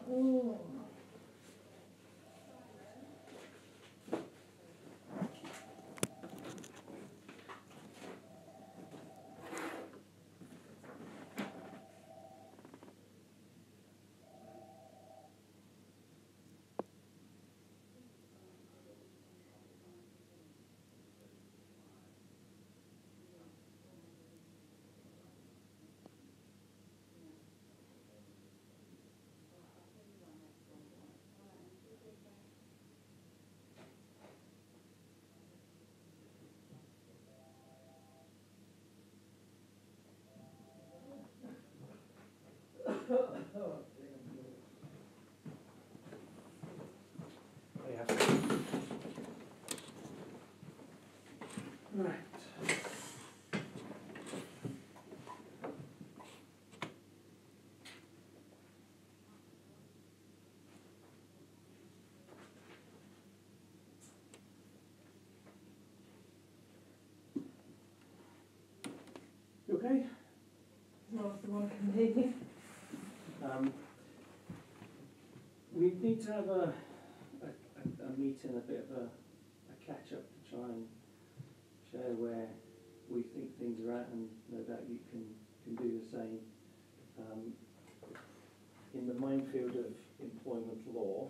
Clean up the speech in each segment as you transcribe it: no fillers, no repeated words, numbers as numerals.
Oh. Right. You okay? As well as the one can be. We need to have a meeting, a bit of a catch up to try and share where we think things are at, and no doubt you can do the same. In the minefield of employment law,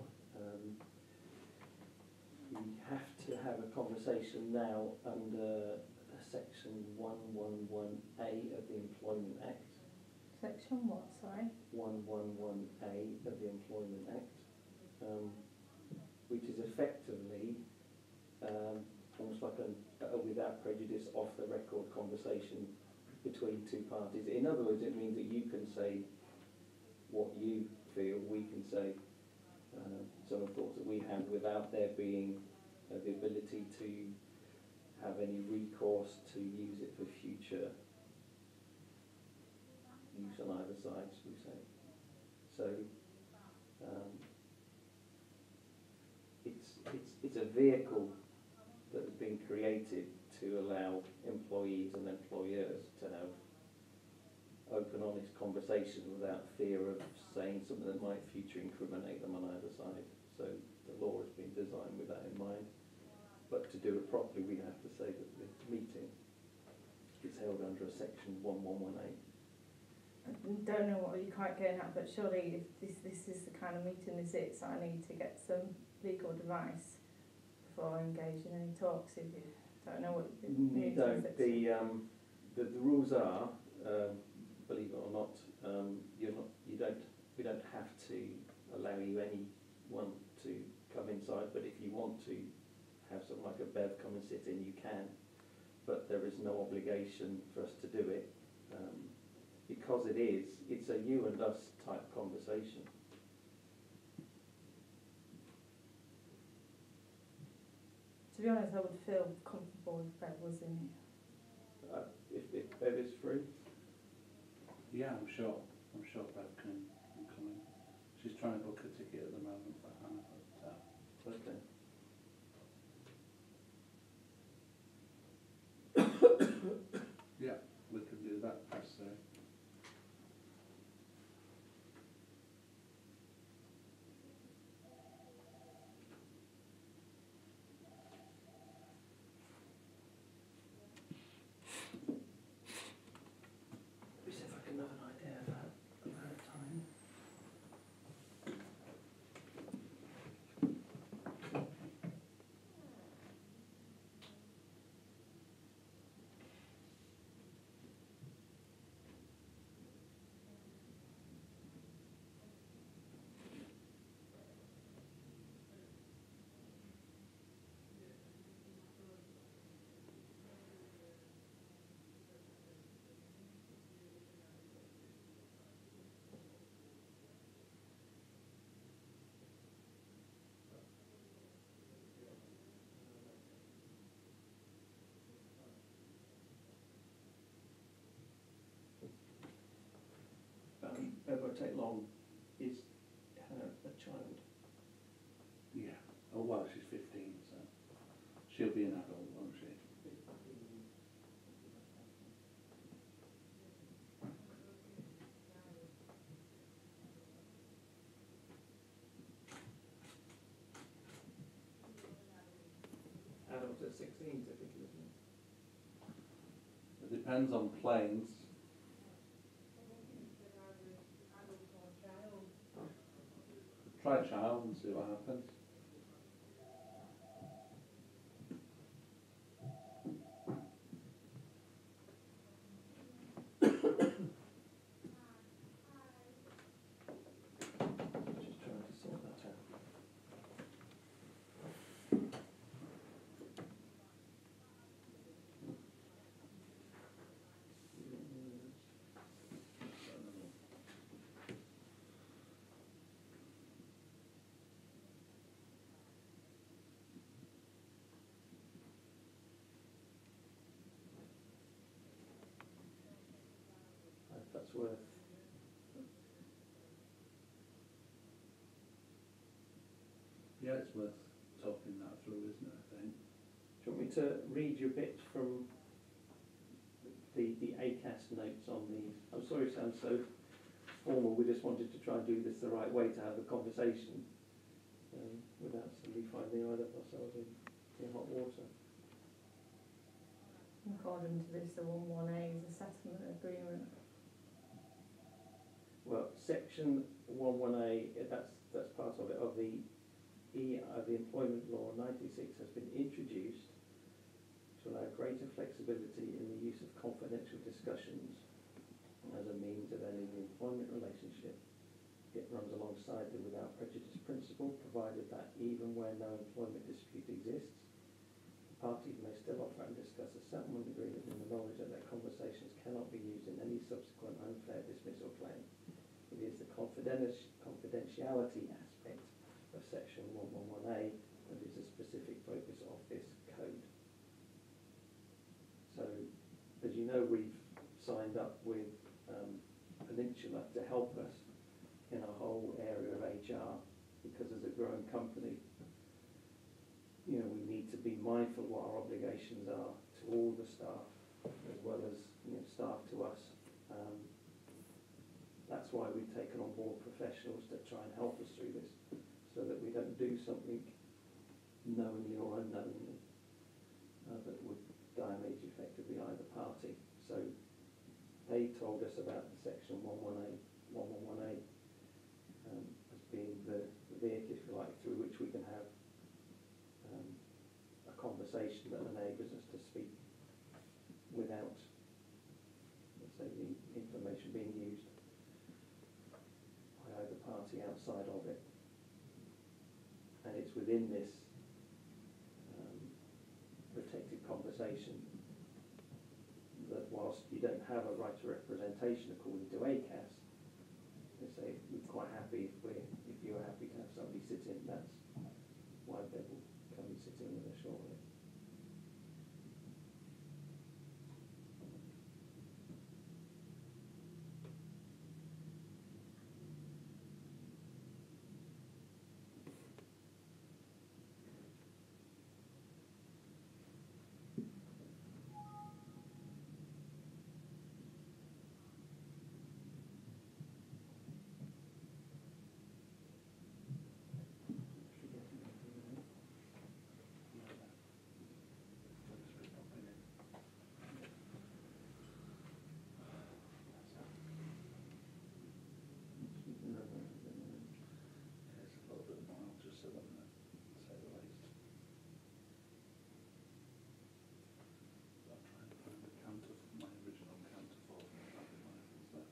we have to have a conversation now under section 111A of the Employment Act. Section what, sorry? 111A of the Employment Act, which is effectively almost like a without prejudice, off the record conversation between two parties. In other words, it means that you can say what you feel, we can say some of the thoughts that we have without there being the ability to have any recourse to use it for future use on either side, shall we say. So it's a vehicle that has been created to allow employees and employers to have open, honest conversation without fear of saying something that might future incriminate them on either side. So the law has been designed with that in mind. But to do it properly, we have to say that the meeting is held under a section 1118. I don't know what you're quite getting at, but surely if this is the kind of meeting this is, I need to get some legal advice before engaging in any talks. If you don't know what you don't. The rules are, believe it or not, we don't have to allow you anyone to come inside, but if you want to have something like a bev come and sit in, you can, but there is no obligation for us to do it, because it's a you and us type conversation. To be honest, I would feel comfortable if Bev was in here. If Bev is free? Yeah, I'm sure Bev can come in. She's trying to book a ticket at the moment for Hannah. Okay. ever take long is have a child. Yeah. Oh, well, she's 15, so she'll be an adult, won't she? Adults at 16 typically, isn't it? It depends on planes. Try child and see what happens. Just trying to sort that out. If that's worth. Yeah, it's worth talking that through, isn't it, I think? Do you want me to read you a bit from the ACAS notes on these? I'm sorry it sounds so formal, we just wanted to try and do this the right way to have a conversation without somebody finding either of ourselves in hot water. According to this, the 11A is a settlement agreement. Well, section 11A, that's part of it, of the Employment Law 96 has been introduced to allow greater flexibility in the use of confidential discussions as a means of ending the employment relationship. It runs alongside the without prejudice principle, provided that even where no employment dispute exists, the parties may still offer and discuss a settlement agreement in the knowledge that their conversations cannot be used in any subsequent unfair dismissal claim. It is the confidentiality aspect of section 111A that is a specific focus of this code. So, as you know, we've signed up with Peninsula to help us in our whole area of HR, because as a growing company, you know, we need to be mindful of what our obligations are to all the staff, as well as, you know, staff to us. That's why we've taken on board professionals to try and help us through this, so that we don't do something knowingly or unknowingly that would damage effectively either party. So they told us about the section 11A as being the vehicle, if you like, through which we can have a conversation that enables us to speak without, let's say, the information being used by either party outside of it. And it's within this protected conversation that whilst you don't have a right to representation according to ACAS, they say we're quite happy if you're happy to have somebody sit in. That's why they will come and sit in with us shortly. It's a little bit more, just so that, say the least. I'll try and find the counter, my original counter for driving licence there.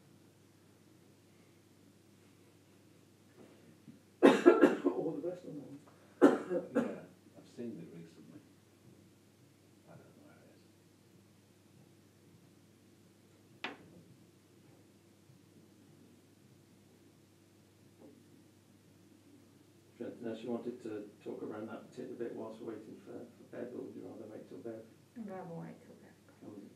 All the rest of them. Yeah, I've seen it recently. I don't know where it is. Now, she wanted to talk around that particular bit whilst we're waiting for Bev, or would you rather wait till Bev I'd rather wait till Bev comes?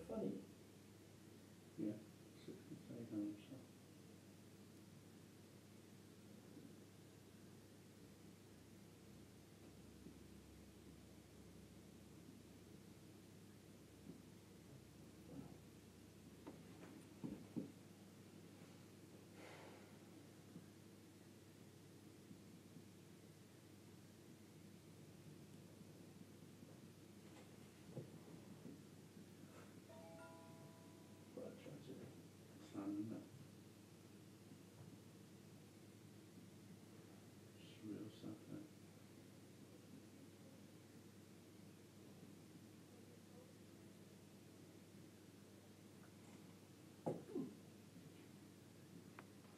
funny. Yeah, 60k home, so. What a tragedy. Sad, isn't it? It's real sad, eh?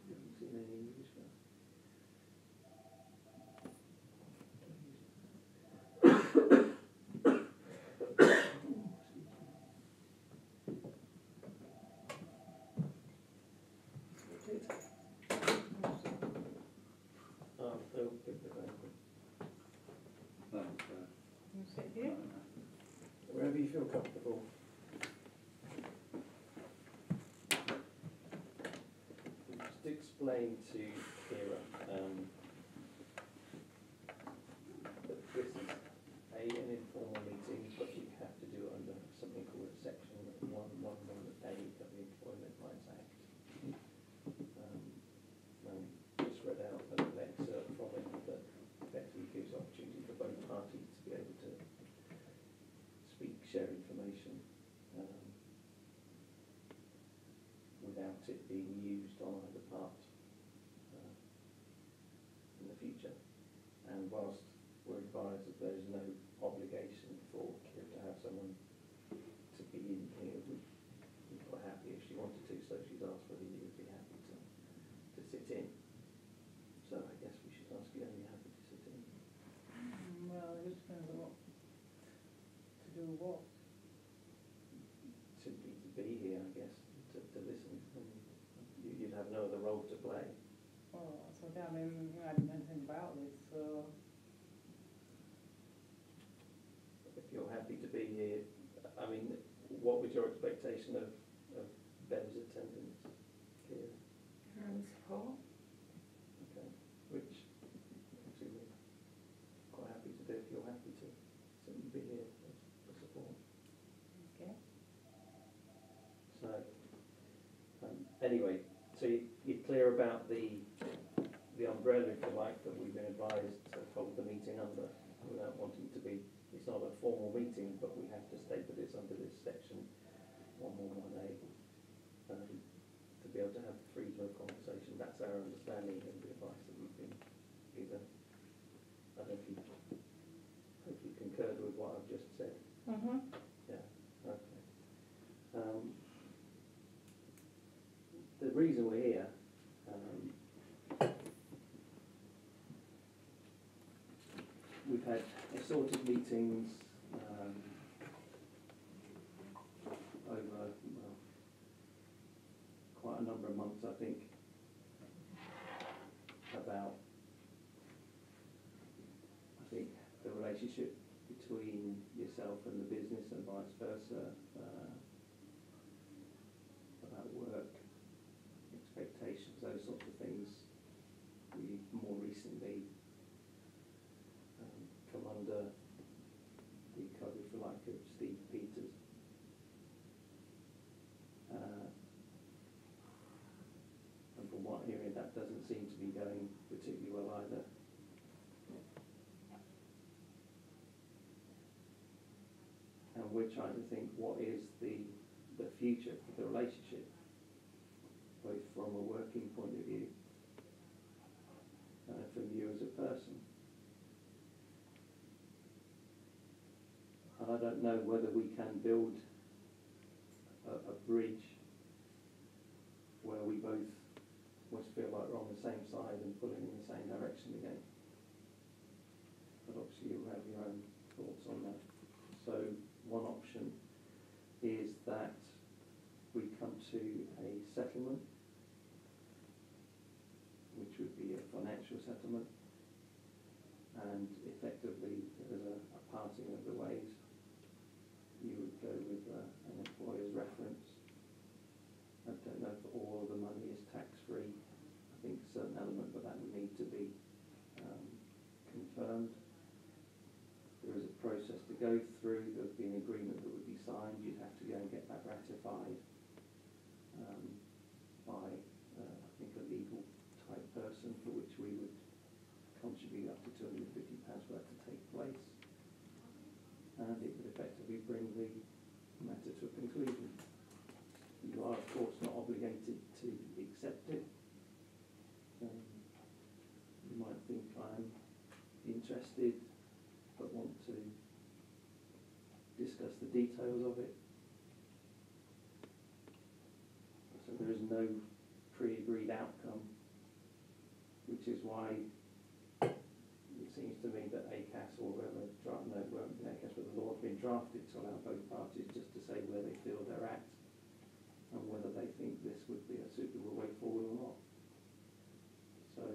You haven't seen any English film? Oh, they'll pick the phone. No, You sit here? no. Wherever you feel comfortable. Just explain to Kira that this is an informal meeting, but you have to do it under something called Section 111A of the Employment Rights Act. And just read out a little excerpt from it that effectively gives opportunity for both parties to be able to speak, share information, without it being used on either part in the future. And whilst we're advised that there is no obligation for Kira to have someone to be in here, we'd be quite happy if she wanted to, so she's asked whether you would be happy to sit in. So I guess we should ask you, are you happy to sit in? Well, it just depends on what to do what. Simply to be here, I guess, to listen. You'd have no other role to play. Oh, so I mean, I didn't know anything about this, so If you're happy to be here, I mean, what was your expectation of Ben's attendance, Kira? support. Okay, which obviously we're quite happy to do if you're happy to simply be here for support. Okay. So, anyway, so you're clear about the umbrella, if you like, that we've been advised to hold the meeting under, without wanting to be, it's not a formal meeting, but we have to state that it's under this section 111A, to be able to have freedom of conversation. That's our understanding and the advice that we've been given. I don't know if you hopefully concurred with what I've just said. Mm-hmm. Yeah, okay. The reason we're here, we've had assorted meetings over quite a number of months, I think, about the relationship between yourself and the business and vice versa, about work, expectations, those sorts of things. We more recently come under the cover, if you like, of Steve Peters. And from what I'm hearing, that doesn't seem to be going particularly well either. And we're trying to think, what is the future for the relationship, both from a working point of view and from you as a person. And I don't know whether we can build a bridge where we both must feel like we're on the same side and pulling in the same direction again. But obviously you have your own thoughts on that. So one option is that we come to a settlement, which would be a financial settlement, and effectively there's a parting of the ways. You would go with an employer's go through, there would be an agreement that would be signed, you'd have to go and get that ratified by, I think, a legal type person, for which we would contribute up to £250 worth to take place, and it would effectively bring the matter to a conclusion. You are, of course, not obligated to accept it. You might think I'm interested but want to discuss the details of it. So there is no pre-agreed outcome, which is why it seems to me that ACAS, or whoever ACAS, but the law has been drafted to allow both parties just to say where they feel they're at and whether they think this would be a suitable way forward or not. So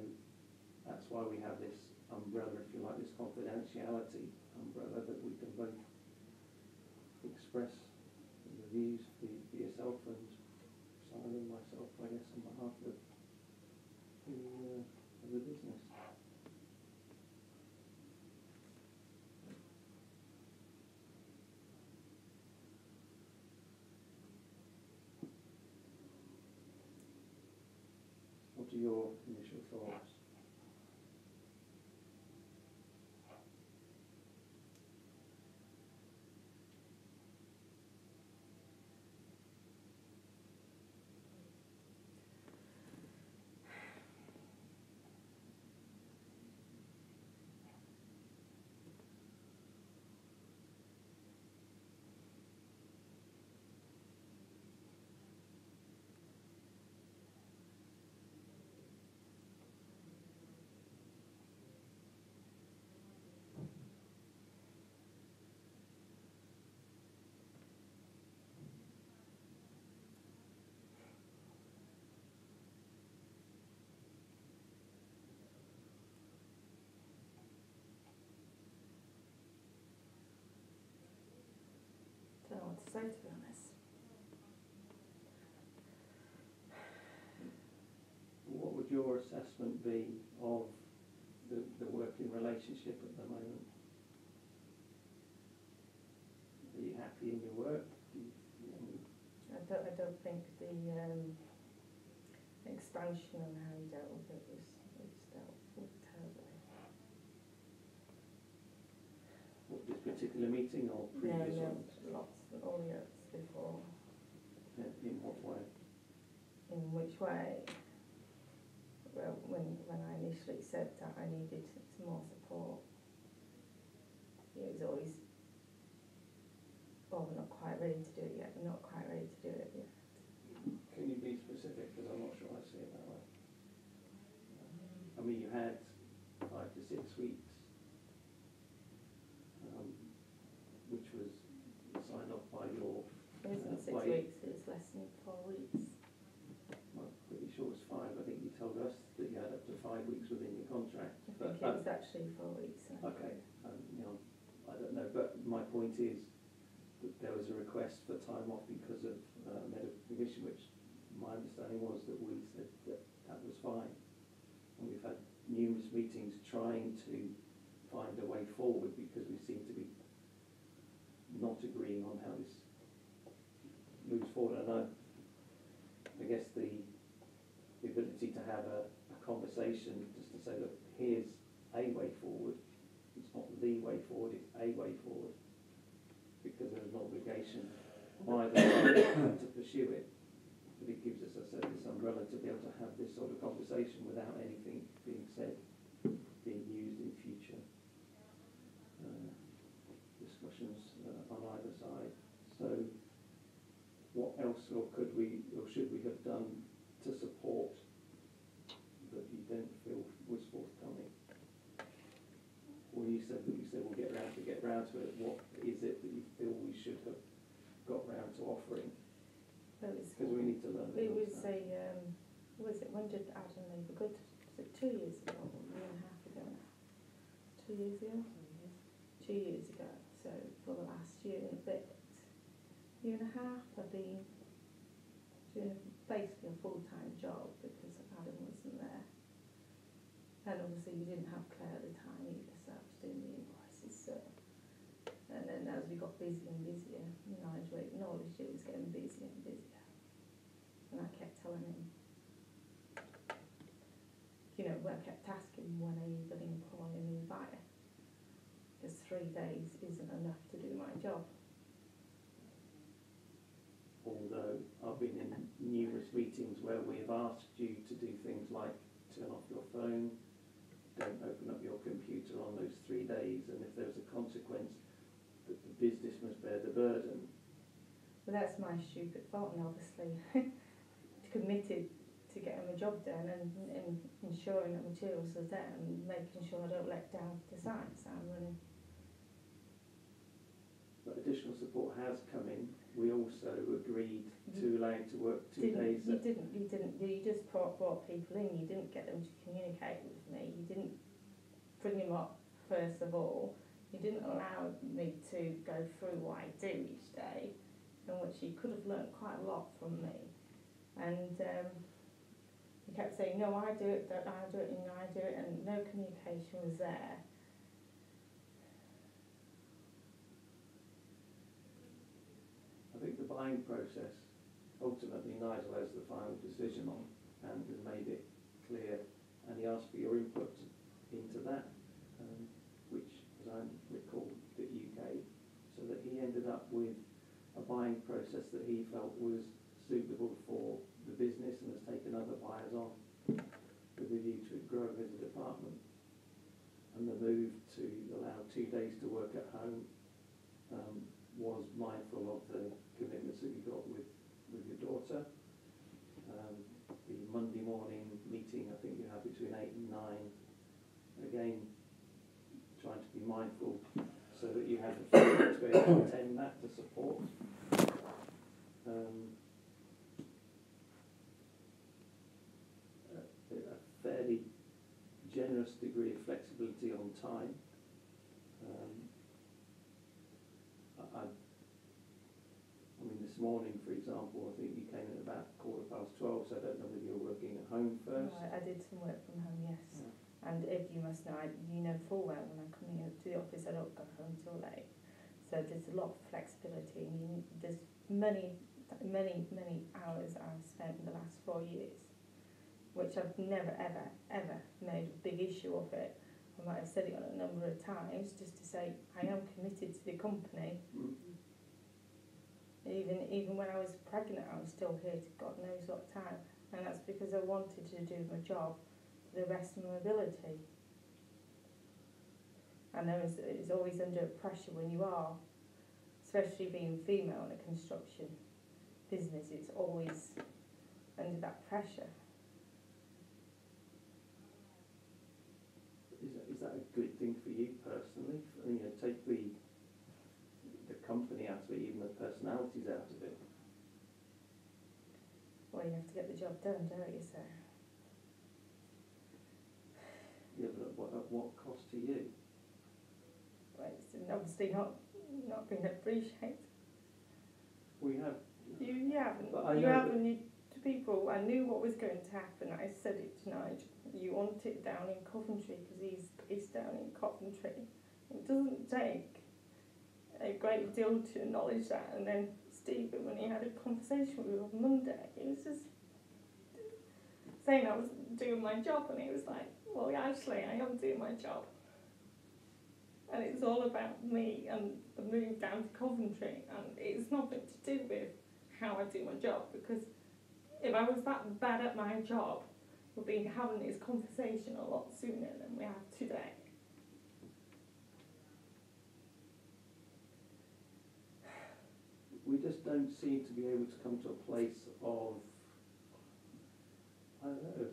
that's why we have this umbrella, if you like, this confidentiality umbrella, that we can both express the views for yourself and Simon, myself, I guess, on behalf of the business. What are your initial thoughts? Don't know what to say, to be honest. What would your assessment be of the working relationship at the moment? Are you happy in your work? I don't think the expansion and how he dealt with it was dealt with terribly. What, this particular meeting or previous ones? Lots, all the others before. In what way? In which way? Well, when I initially said that I needed some more support, it was always, well, we're not quite ready to do it yet, we're not quite ready to do it yet. Can you be specific, because I'm not sure I see it that way? I mean, you had 5 to 6 weeks, which was signed off by your... It wasn't 6 weeks, it was less than 4 weeks. I'm pretty sure it's 5. I think you told us that you had up to 5 weeks within your contract. I think it was actually 4 weeks. Okay, I don't know, but my point is that there was a request for time off because of medical condition, which my understanding was that we said that was fine. And we've had numerous meetings trying to find a way forward, because we seem to be not agreeing on how this moves forward. I guess the ability to have a conversation just to say, look, here's a way forward. It's not the way forward, it's a way forward, because there's an obligation on either side to pursue it. But it gives us, I said, this umbrella to be able to have this sort of conversation without anything being said being used in future discussions on either side. So what else, or could we, or should we have done to support that you don't feel was forthcoming? When you said we'll get round to it, what is it that you feel we should have got round to offering? Because we need to learn. It was was it, when did Adam leave for good? Was it 2 years ago, or a year and a half ago now? 2 years ago? 2 years ago. So for the last year and a bit, year and a half, I've been doing basically a full-time job because Adam wasn't there. And obviously we didn't have Claire at the time either, so I was doing the invoices. So, and then busier and busier. Nigel acknowledged it was getting busier and busier. And I kept telling him, I kept asking, when are you going to employ a new buyer? Because 3 days isn't enough to do my job. Although I've been in numerous meetings where we've asked you to do things like turn off your phone, don't open up your computer on those 3 days, and if there's a consequence, that the business must bear the burden. But that's my stupid fault, and obviously committed to getting my job done and ensuring that materials are there and making sure I don't let down the sites I'm running. But additional support has come in. We also agreed to allow you to work 2 days. You didn't. You just brought people in. You didn't get them to communicate with me. You didn't bring them up first of all. You didn't allow me to go through what I do each day, in which you could have learnt quite a lot from me. And you kept saying, no, I do it, I do it, and I do it, and no communication was there. I think the buying process, ultimately Nigel has the final decision on and has made it clear, and he asked for your input into that, which, as I recall, the UK, so that he ended up with a buying process that he felt was suitable for the business and has taken other buyers on with a view to it growing as a department. And the move to allow 2 days to work at home was mindful of the commitments that you got with your daughter. The Monday morning meeting, I think you have between 8 and 9. Again, trying to be mindful so that you have the freedom to be able to attend that to support. A fairly generous degree of flexibility on time. I mean, this morning, for example, I think you came in about 12:15, so I don't know whether you're working at home first. No, I did some work from home, yes. Yeah. And if you must know, you know full well when I'm coming up to the office, I don't go home till late. So there's a lot of flexibility, and there's many hours I've spent in the last 4 years, which I've never, ever, ever made a big issue of it. I might have said it on a number of times just to say I am committed to the company. Even when I was pregnant, I was still here to God knows what time, and that's because I wanted to do my job to the best of my ability. And it's always under pressure when you are, especially being female in a construction business. It's always under that pressure. Is that a good thing for you personally? Take the company out of it, even the personalities out of it. Well, you have to get the job done, don't you, sir? Yeah, but at what cost to you? Well, it's obviously not being appreciated. We have. You haven't. But You haven't. To people, I knew what was going to happen. I said it to Nigel. You want it down in Coventry because he's based down in Coventry. It doesn't take a great deal to acknowledge that. And then Stephen, when he had a conversation with me on Monday, he was just saying I was doing my job, and he was like, well, actually, I am doing my job. And it's all about me and the move down to Coventry, and it's nothing to do with how I do my job, because if I was that bad at my job, we'd be having this conversation a lot sooner than we have today. We just don't seem to be able to come to a place of, I don't know,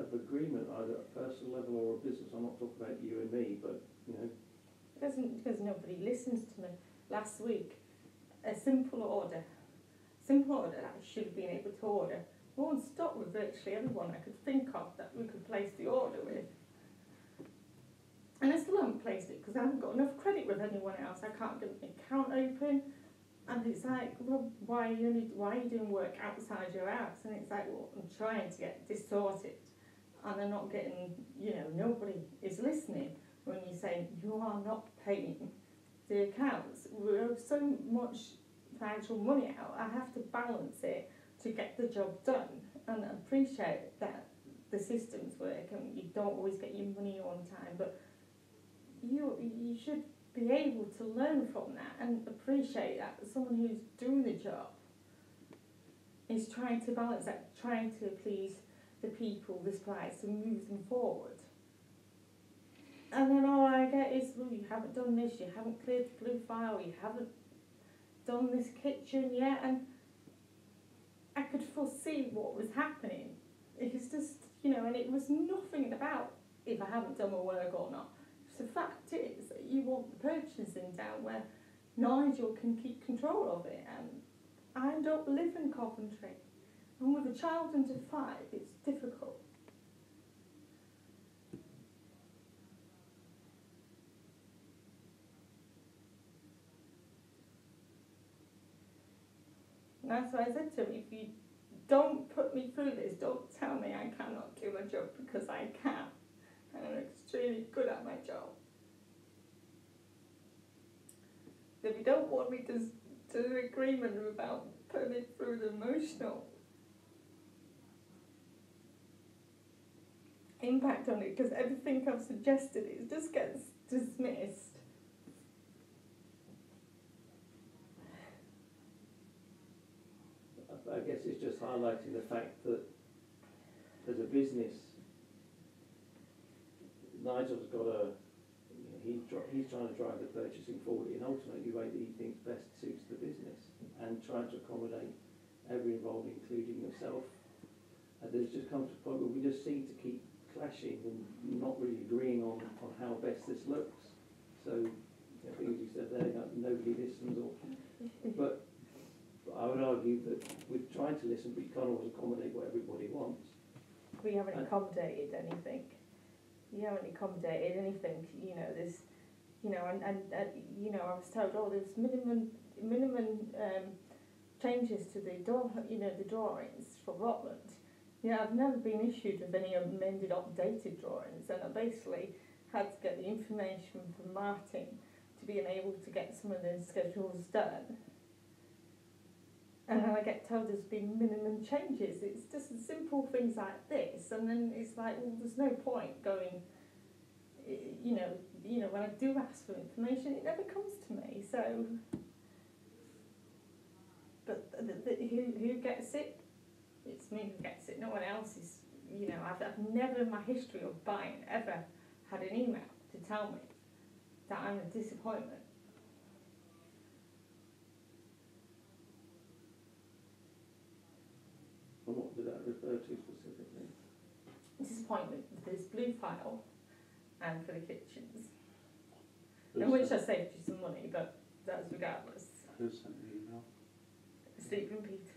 of agreement, either at a personal level or a business. I'm not talking about you and me, but, Because nobody listens to me. Last week, a simple order that I should have been able to order. One stopped with virtually everyone I could think of that we could place the order with. And I still haven't placed it because I haven't got enough credit with anyone else. I can't get an account open. And it's like, well, why are you doing work outside your house? And it's like, well, I'm trying to get this sorted. And they're not getting, nobody is listening when you say you are not paying the accounts, we have so much financial money out, I have to balance it to get the job done and appreciate that the systems work and you don't always get your money on time, but you should be able to learn from that and appreciate that someone who's doing the job is trying to balance that, trying to please the people, the suppliers, to move them forward. And then all I get is, well, you haven't done this, you haven't cleared the blue file, you haven't done this kitchen yet, and I could foresee what was happening. It was just, and it was nothing about if I haven't done my work or not. The fact is that you want the purchasing down where Nigel can keep control of it, and I don't live in Coventry, and with a child under 5, it's difficult. And that's why I said to him, if you don't put me through this, don't tell me I cannot do my job, because I can. And I'm extremely good at my job. If you don't want me to do an agreement about putting me through the emotional impact on it, because everything I've suggested it just gets dismissed. I guess it's just highlighting the fact that as a business, Nigel's got he's trying to drive the purchasing forward in ultimately the way that he thinks best suits the business, and trying to accommodate every involved, including yourself. And there's just come to a point where we just seem to keep clashing and not really agreeing on how best this looks. So, things you said there, nobody listens, but I would argue that we're trying to listen, but you can't always accommodate what everybody wants. We haven't accommodated anything. You haven't accommodated anything. There's, and I was told, there's minimum changes to the the drawings for Rutland. I've never been issued with any amended, updated drawings, and I basically had to get the information from Martin to be able to get some of the schedules done. And then I get told there's been minimum changes. It's just simple things like this, and then it's like, well, there's no point going. When I do ask for information, it never comes to me. So, but who gets it? It's me who gets it. No one else is. I've never in my history of buying ever had an email to tell me that I'm a disappointment. And what did that refer to specifically? Disappointment for this blue file and for the kitchens. Who In which I sent- saved you some money, but that's regardless. Who sent the email? Stephen Peters.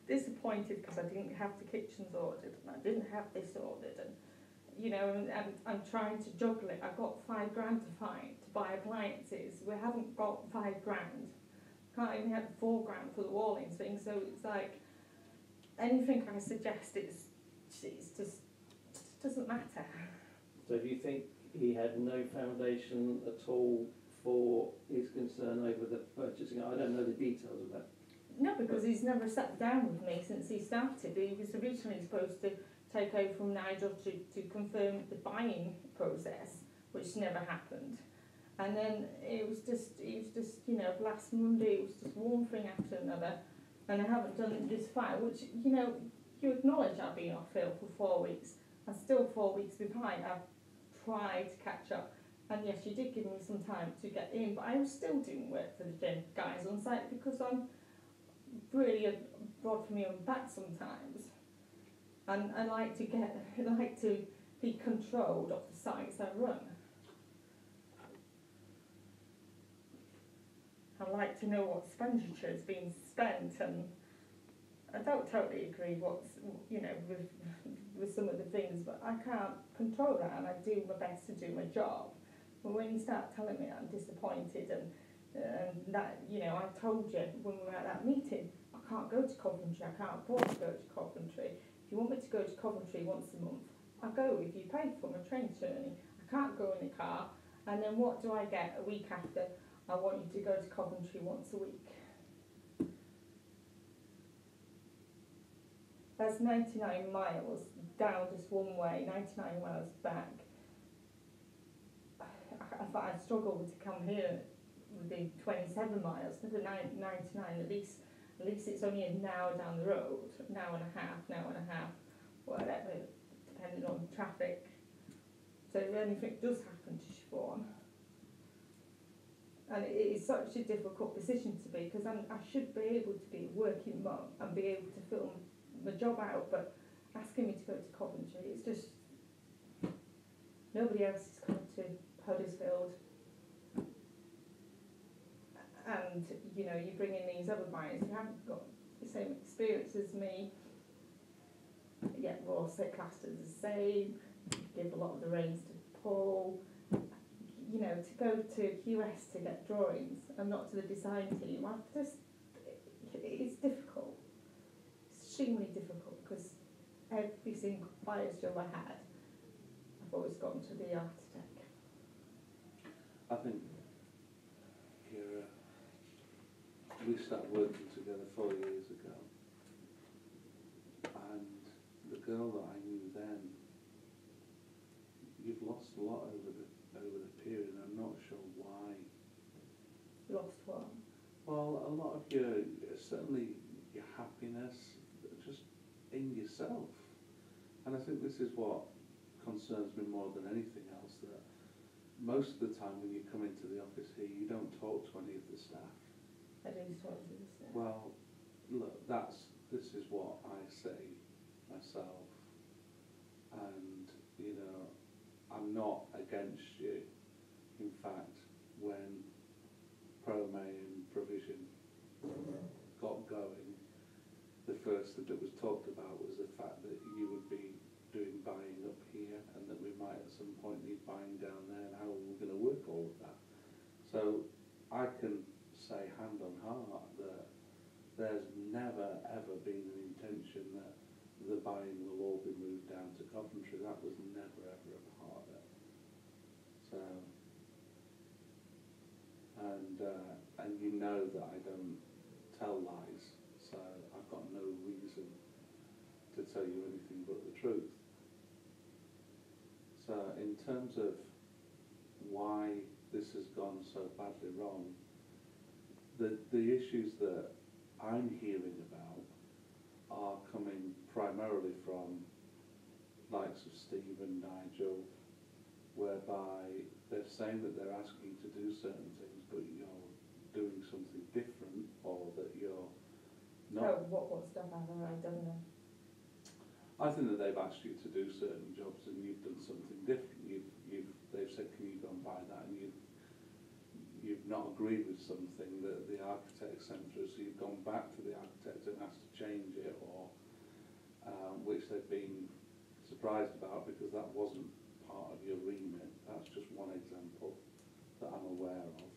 Disappointed because I didn't have the kitchens ordered and I didn't have this ordered, and I'm trying to juggle it. I've got £5 to find to buy appliances. We haven't got £5. Can't even have £4 for the wallings thing. So it's like anything I suggest it's just doesn't matter. So do you think he had no foundation at all for his concern over the purchasing? I don't know the details of that. No, because he's never sat down with me since he started. He was originally supposed to take over from Nigel to confirm the buying process, which never happened. And then it was just last Monday it was just one thing after another, and I haven't done this file, which you acknowledge I've been off ill for 4 weeks. I'm still 4 weeks behind. I've tried to catch up, and yes, you did give me some time to get in, but I was still doing work for the guys on site because I'm really abroad from my own back sometimes, and I like to be controlled of the sites I run. I like to know what expenditure is being spent, and I don't totally agree with some of the things, but I can't control that, and I do my best to do my job. But when you start telling me I'm disappointed and that, I told you when we were at that meeting, I can't go to Coventry, I can't afford to go to Coventry. If you want me to go to Coventry once a month, I'll go if you pay for my train journey. I can't go in the car, and then what do I get a week after? I want you to go to Coventry once a week. That's 99 miles down just one way, 99 miles back. I thought I'd struggle to come here with the 27 miles, never 99. At least it's only an hour down the road, an hour and a half, whatever, depending on traffic. So if anything does happen to Siobhan, and it is such a difficult position to be, because I should be able to be a working mum and be able to film my job out, but asking me to go to Coventry, it's just, nobody else is coming to Huddersfield. And, you know, you bring in these other buyers who haven't got the same experience as me, yet we're all classed as the same, give a lot of the reins to Paul. You know, to go to QS to get drawings and not to the design team, it's difficult. Extremely difficult, because every single buyer's job I had, I've always gone to the architect. I think we started working together 4 years ago, and the girl that I knew then, you've lost a lot over the period, and I'm not sure why. Lost what? Well, a lot of certainly your happiness, just in yourself. And I think this is what concerns me more than anything else, that most of the time when you come into the office here, you don't talk to any of the staff. I do talk to the staff. Well, look, this is what I say myself, and, you know, I'm not against you. In fact, when Promay and Provision got going, the first thing that was talked about was the fact that you would be doing buying up here, and that we might at some point need buying down there, and how we were going to work all of that. So I can say hand on heart that there's never ever been an intention that the buying will all be moved down to Coventry. That was never ever a part of it. So, and you know that I don't tell lies, so I've got no reason to tell you anything but the truth. So in terms of why this has gone so badly wrong, the issues that I'm hearing about are coming primarily from likes of Steve and Nigel, whereby they're saying that they're asking you to do certain things, but you're doing something different, or that you're not. Oh, what stuff have I done then? I think that they've asked you to do certain jobs and you've done something different. They've said, can you go and buy that, and you've not agreed with something that the architect sent through, so you've gone back to the architect and asked to change it, or which they've been surprised about, because that wasn't part of your remit. That's just one example that I'm aware of.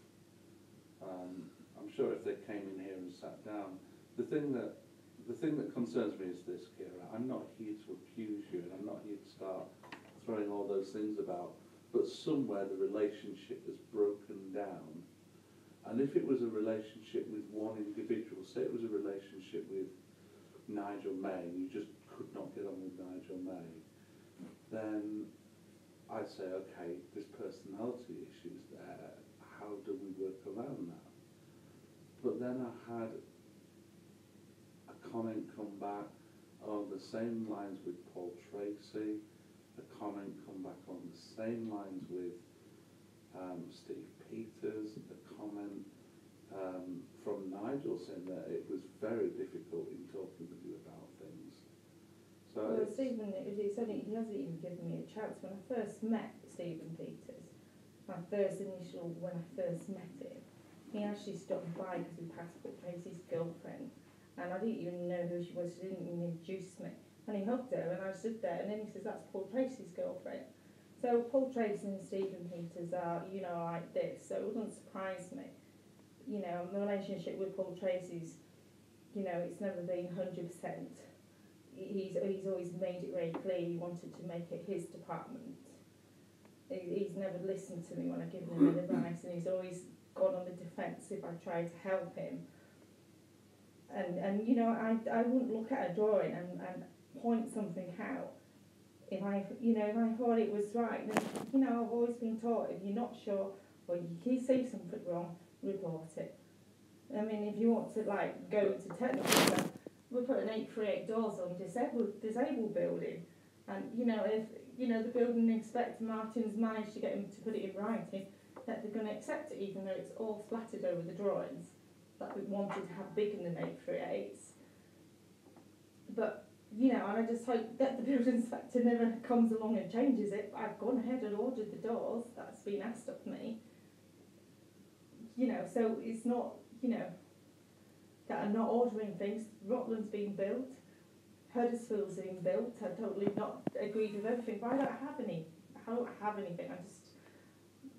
I'm sure if they came in here and sat down, the thing that concerns me is this, Kira. I'm not here to accuse you, and I'm not here to start throwing all those things about, but somewhere the relationship has broken down. And if it was a relationship with one individual, say it was a relationship with Nigel May, and you just could not get on with Nigel May, then I'd say, okay, there's personality issues there. How do we work around that? But then I had a comment come back on the same lines with Paul Tracy, a comment come back on the same lines with Steve Peters, a comment from Nigel saying that it was very difficult in talking with you about things. So well, Stephen, he hasn't even given me a chance. When I first met Stephen Peters, when I first met him, he actually stopped by because he passed Paul Tracy's girlfriend, and I didn't even know who she was. She didn't even introduce me, and he hugged her, and I stood there, and then he says, that's Paul Tracy's girlfriend. So Paul Tracy and Stephen Peters are, you know, like this, so it wouldn't surprise me. You know, my relationship with Paul Tracy's, you know, it's never been 100%. he's always made it very clear he wanted to make it his department. He's never listened to me when I've given him advice, and he's always gone on the defence if I tried to help him. And you know, I wouldn't look at a drawing and point something out if I thought it was right. Then, you know, I've always been taught, if you're not sure or you see something wrong, report it. I mean, if you want to like go into technical stuff, we're putting 838 doors on disabled building, and you know, if you know the building inspector Martin's managed to get him to put it in writing that they're going to accept it, even though it's all splattered over the drawings that we wanted to have bigger than 838s. But you know, and I just hope that the building inspector never comes along and changes it. I've gone ahead and ordered the doors. That's been asked of me. You know, so it's not, you know, that I'm not ordering things. Rutland's being built. Huddersfield's being built. I totally not agreed with everything, but I don't have any. I don't have anything. I just,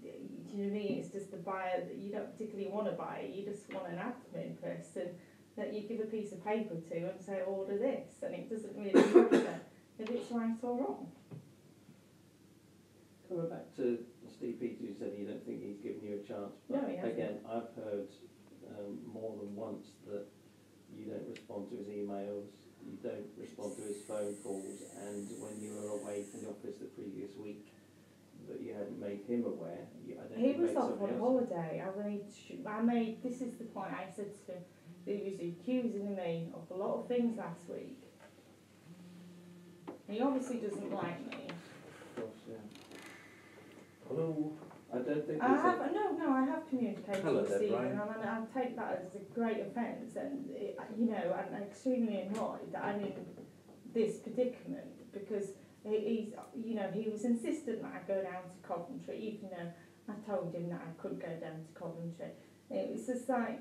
you know what I mean? It's just the buyer that you don't particularly want to buy. You just want an admin person that you give a piece of paper to and say, order this, and it doesn't really matter if it's right or wrong. Coming back to Steve Peters, you said you don't think he's given you a chance. But No, he hasn't. again, I've heard more than once that you don't respond to his emails, you don't respond to his phone calls, and when you were away from the office the previous week, that you hadn't made him aware. He was off on holiday. I made. This is the point. I said to him, he was accusing me of a lot of things last week. He obviously doesn't like me. Of course, yeah. Hello. I don't think I have communicated Hello with there, Stephen, Brian. and I take that as a great offence, and you know, I'm extremely annoyed that I'm in this predicament because he's, you know, he was insistent that I go down to Coventry, even though I told him that I couldn't go down to Coventry. It was just like,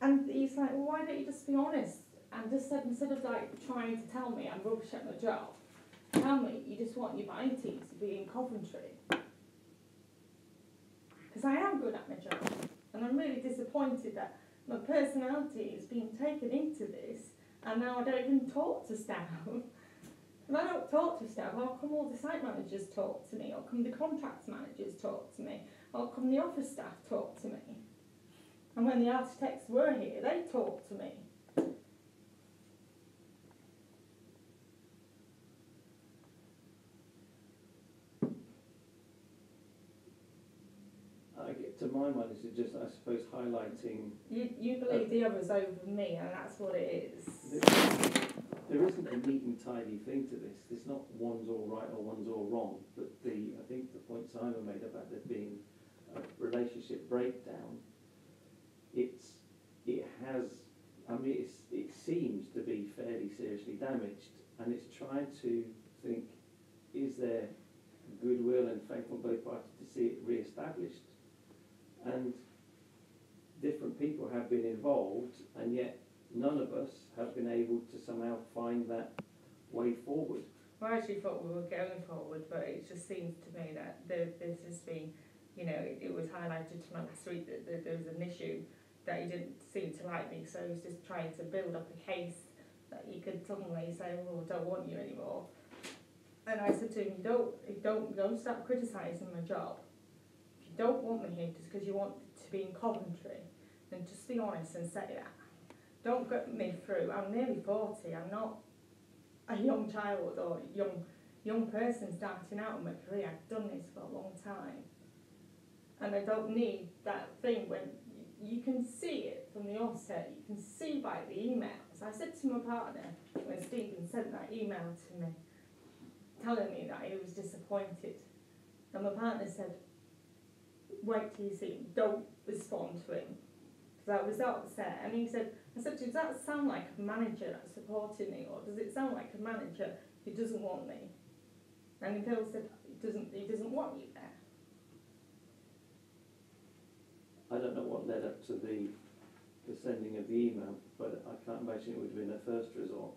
and he's like, well, why don't you just be honest and just said, instead of like trying to tell me I'm rubbish at my job, tell me you just want your IT to be in Coventry. Because I am good at my job, and I'm really disappointed that my personality is being taken into this, and now I don't even talk to staff. If I don't talk to staff, how come all the site managers talk to me? How come the contracts managers talk to me? How come the office staff talk to me? And when the architects were here, they talked to me. To my mind, this is just, I suppose, highlighting. You believe the others over me, and that's what it is. There isn't a neat and tidy thing to this. There's not one's all right or one's all wrong. But I think the point Simon made about there being a relationship breakdown, it seems to be fairly seriously damaged, and it's trying to think, is there goodwill and faith on both parties to see it re-established? And different people have been involved, and yet none of us have been able to somehow find that way forward. Well, I actually thought we were going forward, but it just seems to me that there's just been, you know, it was highlighted to me last week that there was an issue that he didn't seem to like me, so he was just trying to build up a case that he could suddenly say, well, I don't want you anymore. And I said to him, don't start criticising my job. If you don't want me here just because you want to be in Coventry, then just be honest and say that. Don't get me through. I'm nearly 40. I'm not a young child or young person starting out in my career. I've done this for a long time. And I don't need that thing when you can see it from the offset. You can see by the emails. I said to my partner when Stephen sent that email to me, telling me that he was disappointed. And my partner said, wait till you see him, don't respond to him. Because I was upset. And he said, I said, does that sound like a manager that's supporting me, or does it sound like a manager who doesn't want me? And Phil said, he doesn't want you there. I don't know what led up to the sending of the email, but I can't imagine it would have been a first resort.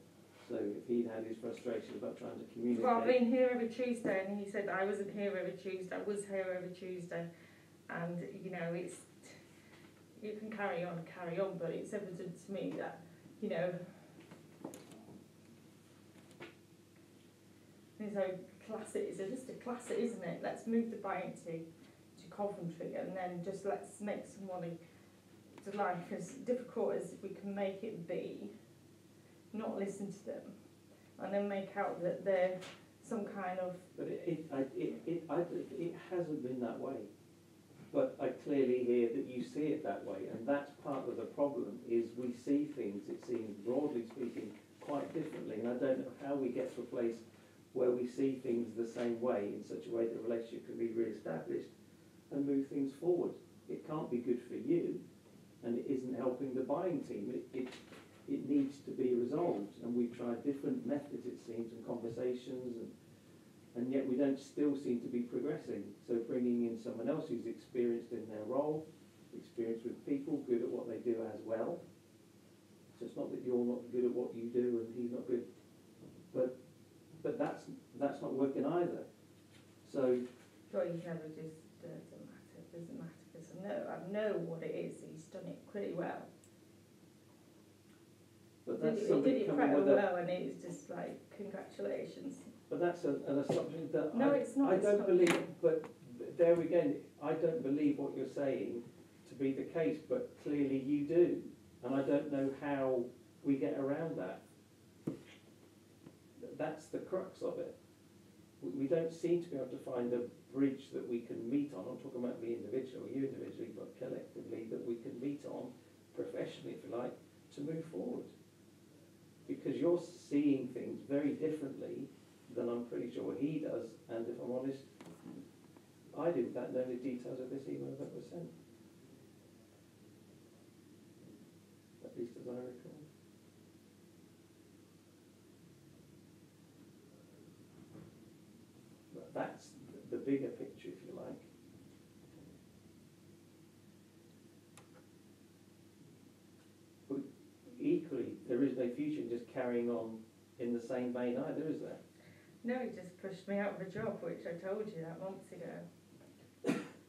So if he'd had his frustration about trying to communicate... Well, I've been here every Tuesday, and he said I wasn't here every Tuesday. I was here every Tuesday. And, you know, it's... You can carry on, but it's evident to me that, you know... And so classic, it's just a classic, isn't it? Let's move the buying to Coventry, and then just let's make somebody to life as difficult as we can make it be, not listen to them, and then make out that they're some kind of... But it hasn't been that way. But I clearly hear that you see it that way, and that's part of the problem, is we see things, it seems, broadly speaking, quite differently, and I don't know how we get to a place where we see things the same way, in such a way that a relationship can be re-established and move things forward. It can't be good for you, and it isn't helping the buying team. It needs to be resolved, and we've tried different methods, it seems, and conversations, and yet we don't still seem to be progressing. So bringing in someone else who's experienced in their role, experienced with people, good at what they do as well. So it's not that you're not good at what you do and he's not good, but that's not working either. So. Well, you never just doesn't matter, because I know what it is. He's done it pretty well. But that's he something did it coming quite with well, and it's just like, congratulations. But that's an assumption that no, it's not. I don't believe. But there again, I don't believe what you're saying to be the case. But clearly you do, and I don't know how we get around that. That's the crux of it. We don't seem to be able to find a bridge that we can meet on. I'm talking about me individually, you individually, but collectively, that we can meet on professionally, if you like, to move forward. Because you're seeing things very differently than I'm pretty sure he does, and if I'm honest, I do, without knowing the details of this email that was sent. At least as I recall. But that's the bigger picture, if you like. But equally, there is no future in just carrying on in the same vein either, is there? No, he just pushed me out of a job, which I told you that months ago.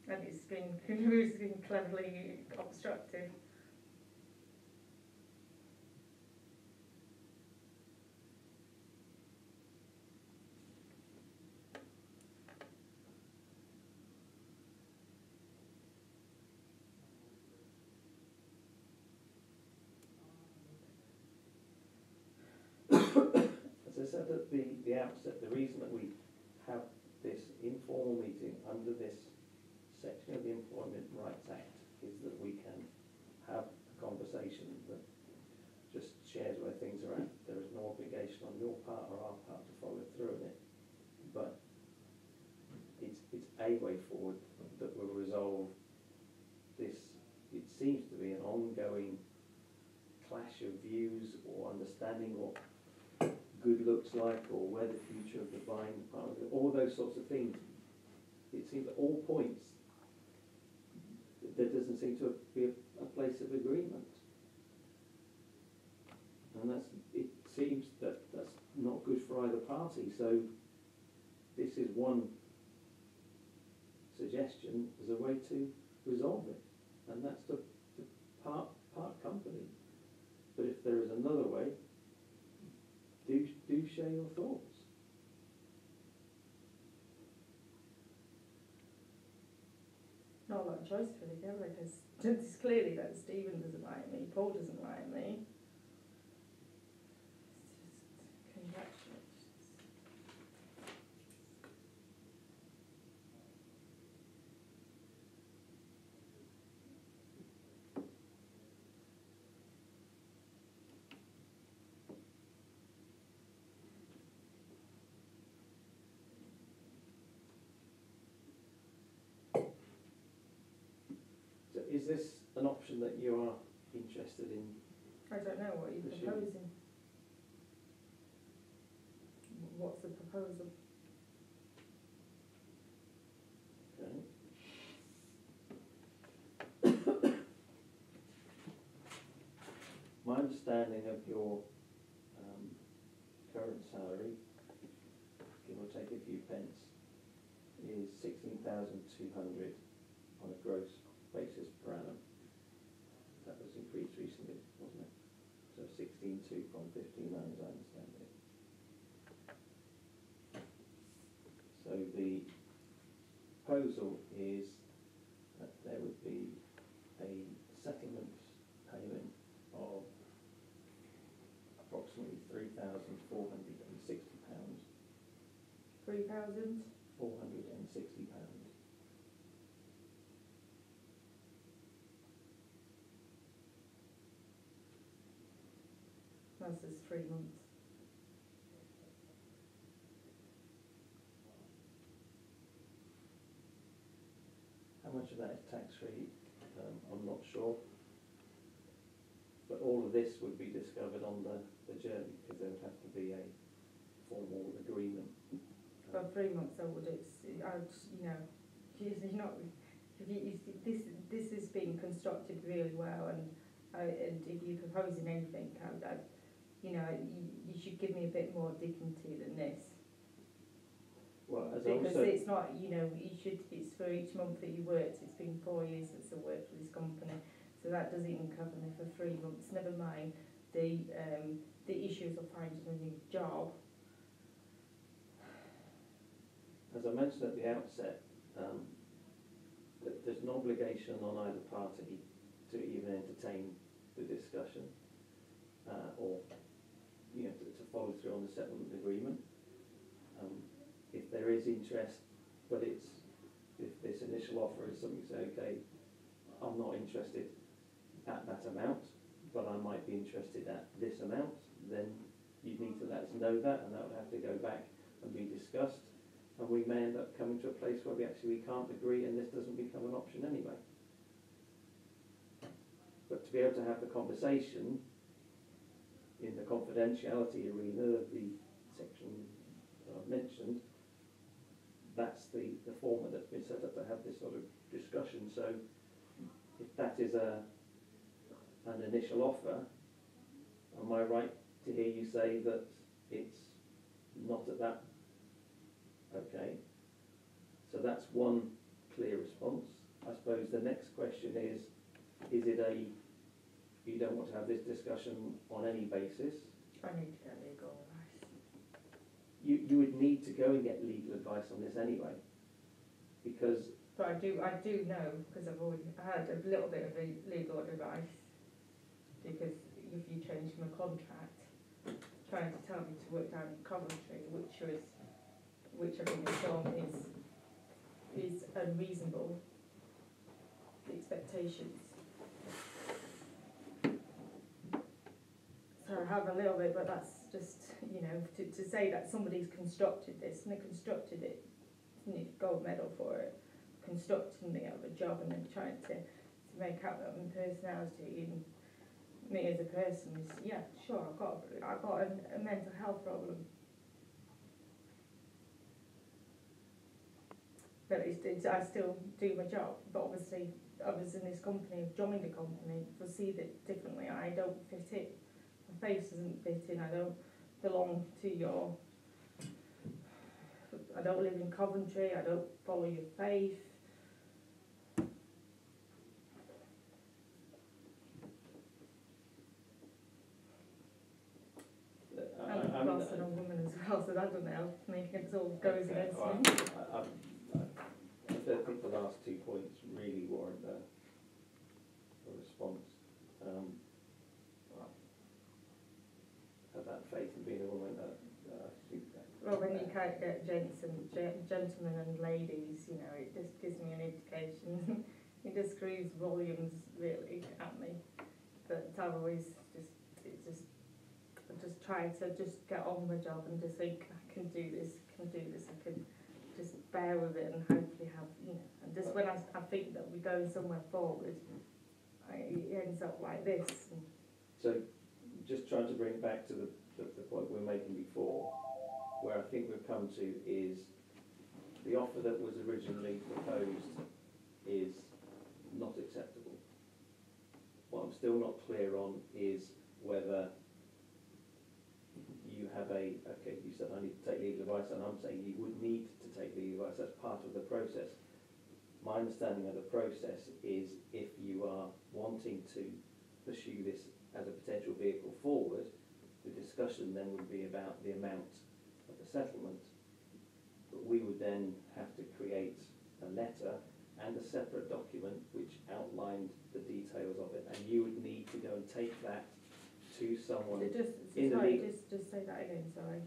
And it's been cleverly obstructed. As I said at the outset, the reason that we have this informal meeting under this section of the Employment Rights Act is that we can have a conversation that just shares where things are at. There is no obligation on your part or our part to follow through on it, but it's a way forward that will resolve this. It seems to be an ongoing clash of views or understanding what good looks like, or where the future of the buying department, all those sorts of things. It seems at all points there doesn't seem to be a place of agreement, and it seems that that's not good for either party. So this is one suggestion as a way to resolve it, and that's to part company. But if there is another way, do share your thoughts. Not a lot of choice really, because it's clearly that Stephen doesn't like me, Paul doesn't like me. It's just congratulations. So is this an option that you are interested in? I don't know what you're Pursuing. proposing. What's the proposal? Okay. My understanding of your current salary, give or take a few pence, is 16,200 on a gross basis per annum. That was increased recently, wasn't it? So 16.2 from 15.9, as I understand it. the proposal is that there would be a settlement payment of approximately £3,460. 3,000? £460. That's just 3 months. How much of that is tax-free? I'm not sure. But all of this would be discovered on the journey, because there would have to be a formal agreement. For 3 months, I would, you know, you're not, this is being constructed really well, and if you're proposing anything, you know, you should give me a bit more dignity than this. Well, as Because also, it's not, you know, it's for each month that you worked. It's been 4 years since I worked for this company, so that doesn't even cover me for 3 months. Never mind the issues of finding a new job. as I mentioned at the outset, that there's an obligation on either party to even entertain the discussion, or you know, to follow through on the settlement agreement. If there is interest, but if this initial offer is something, say, okay, I'm not interested at that amount, but I might be interested at this amount, then you'd need to let us know that, and that would have to go back and be discussed, and we may end up coming to a place where we can't agree, and this doesn't become an option anyway. But to be able to have the conversation in the confidentiality arena of the section that I've mentioned, that's the format that's been set up to have this sort of discussion. So if that is an initial offer, am I right to hear you say that it's not at that? Okay, so that's one clear response. I suppose the next question is it you don't want to have this discussion on any basis? I need to get legal advice. You would need to go and get legal advice on this anyway, because. But I do know, because I've already had a little bit of legal advice, because if you change my contract, trying to tell me to work down in Coventry, which I've been told is unreasonable, the expectations. So I have a little bit, but that's just, you know, to say that somebody's constructed this, and they constructed it, you need a gold medal for it, constructing me out of a job and then trying to make out that my personality and me as a person is, yeah, sure, I've got a mental health problem. But I still do my job, but obviously others in this company have joined the company, perceive it differently. I don't fit in. My face doesn't fit in. I don't belong to your, I don't live in Coventry, I don't follow your faith. I'm a person, a woman as well, so that doesn't help me. It all goes against me. I don't think the last 2 points really warrant a response. About faith in being a woman, I think that. Well, when you can't get gentlemen and ladies, you know, it just gives me an indication. It just screams volumes, really, at me. But I've always just try to just get on with my job and just think, I can do this, I can just bear with it and hopefully have, you know, and just when I think that we're going somewhere forward, it ends up like this. So, just trying to bring it back to the point we were making before, where I think we've come to is the offer that was originally proposed is not acceptable. What I'm still not clear on is whether you have okay, you said I need to take legal advice, and I'm saying you would need to take legal advice, that's part of the process. My understanding of the process is if you are wanting to pursue this as a potential vehicle forward, the discussion then would be about the amount of the settlement. But we would then have to create a letter and a separate document which outlined the details of it, and you would need to go and take that to someone in the legal. Just say that again, sorry.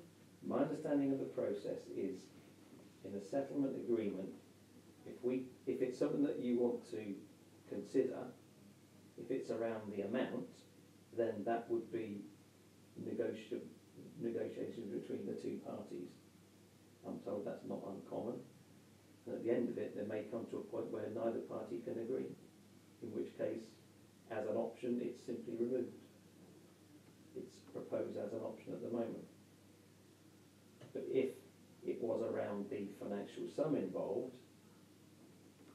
My understanding of the process is, in a settlement agreement, if it's something that you want to consider, if it's around the amount, then that would be negotiations between the two parties. I'm told that's not uncommon. And at the end of it, they may come to a point where neither party can agree, in which case, as an option, it's simply removed. It's proposed as an option at the moment. But if it was around the financial sum involved,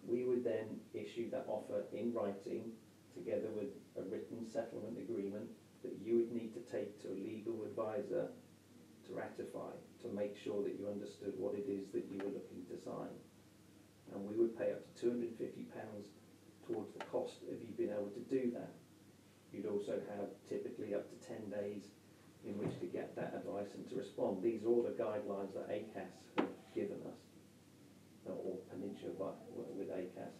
we would then issue that offer in writing together with a written settlement agreement that you would need to take to a legal advisor to ratify, to make sure that you understood what it is that you were looking to sign. And we would pay up to £250 towards the cost of you being able to do that. You'd also have typically up to 10 days in which to get that advice and to respond. These are all the guidelines that ACAS have given us, or Peninsula with ACAS,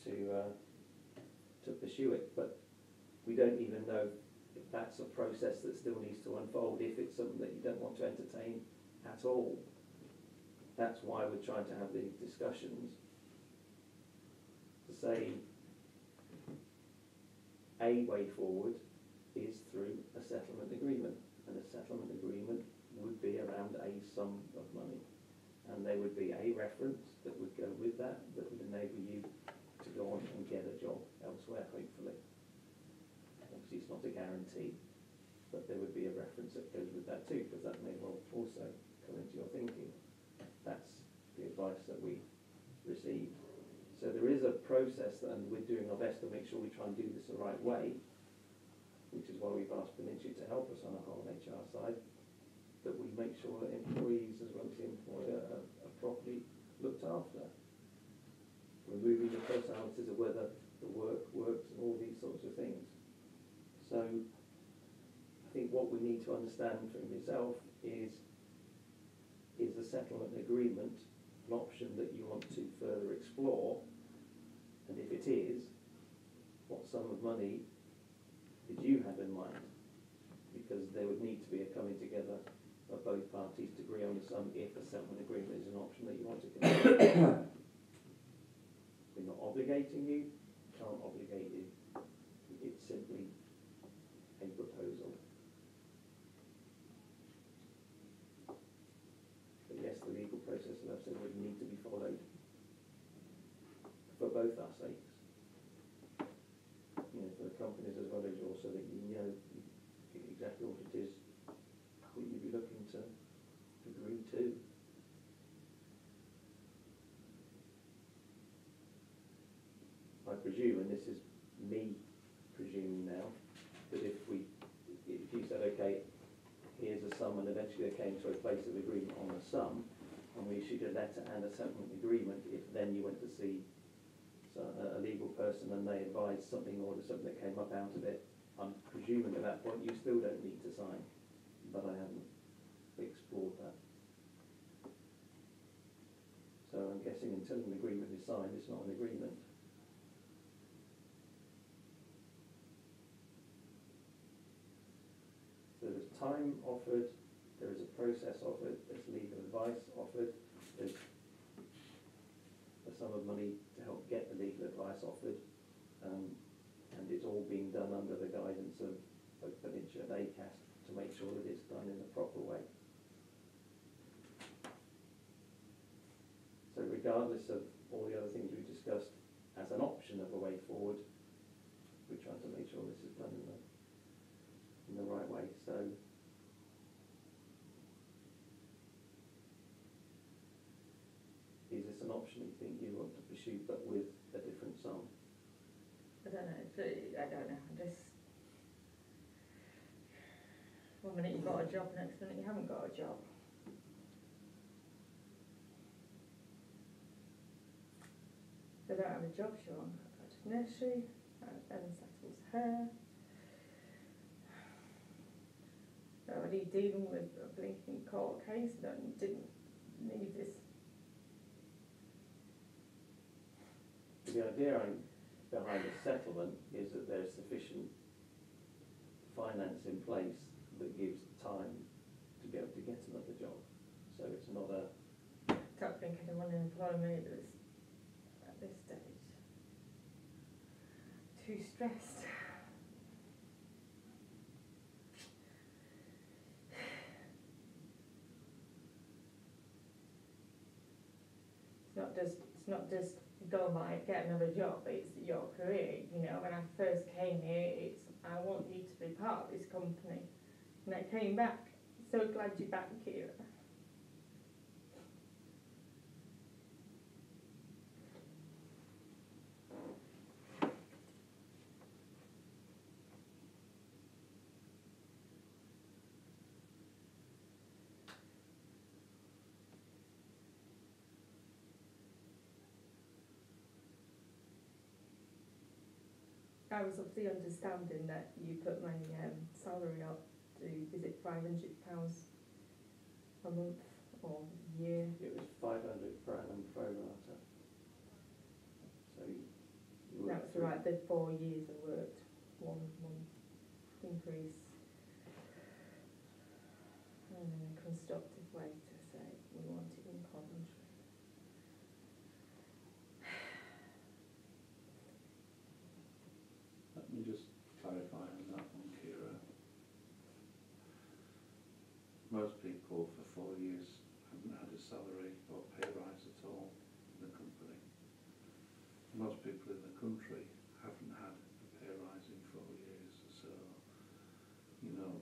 to pursue it. But we don't even know if that's a process that still needs to unfold, if it's something that you don't want to entertain at all. That's why we're trying to have these discussions, to say a way forward is through a settlement agreement, and a settlement agreement would be around a sum of money, and there would be a reference that would go with that would enable you to go on and get a job elsewhere, hopefully. Obviously it's not a guarantee, but there would be a reference that goes with that too, because that may well also come into your thinking. That's the advice that we received. So there is a process, and we're doing our best to make sure we try and do this the right way, which is why we've asked Peninsula to help us on the whole HR side, that we make sure that employees as well as the employer are properly looked after. Removing the personalities of whether the work works and all these sorts of things. So I think what we need to understand from yourself is the settlement agreement an option that you want to further explore, and if it is, what sum of money did you have in mind? Because there would need to be a coming together of both parties to agree on the sum if a settlement agreement is an option that you want to consider. We're not obligating you, can't obligate you. It's simply a proposal. But yes, the legal process, as I've said, would need to be followed for both our sakes. You know, for the companies as well as yours, so that you know exactly what it is that you'd be looking to agree to. I presume, and this is me presuming now, that if you said, okay, here's a sum, and eventually they came to a place of agreement on the sum, and we issued a letter and a settlement agreement, if then you went to see a legal person and they advised something or something that came up out of it, I'm presuming at that point you still don't need to sign, but I haven't explored that. So I'm guessing until an agreement is signed, it's not an agreement. So there's time offered, there is a process offered, there's legal advice offered, there's a sum of money to help get the legal advice offered, and it's all being done under the guidance of both Peninsula and ACAS to make sure that it's done in the proper way. So regardless of all the other things we discussed as an option of a way forward, we're trying to make sure this is done in the right way. So is this an option you think you want to pursue, but with a different sum? I don't know. I don't know. One minute you've got a job, next minute you haven't got a job. They don't have a job, Sean. I go to nursery, Ellen settles her. Already dealing with a blinking court case, didn't need this The idea behind the settlement is that there's sufficient finance in place that gives time to be able to get another job. So it's not a... Don't think anyone in employment is at this stage too stressed. It's not just go like get another job, it's your career. You know, when I first came here, it's I want you to be part of this company. And I came back, so glad you're back here. I was of the understanding that you put my salary up to, is it £500 a month or year? It was 500 per annum pro rata. So you That was right, the 4 years I worked, one increase. And in a constructive way to say we want it in Coventry. Let me just clarify on that one, Kira. Most people for 4 years haven't had a salary or pay rise at all in the company. Most people in the country haven't had a pay rise in 4 years. So, you know,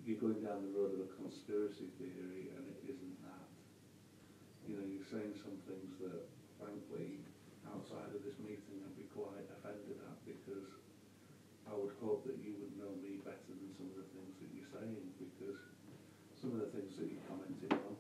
you're going down the road of a conspiracy theory and it isn't that. You know, you're saying some things that, frankly, outside of this meeting I'd be quite offended at, because I would hope that you would know me better than some of the things that you're saying, because some of the things that you're commenting on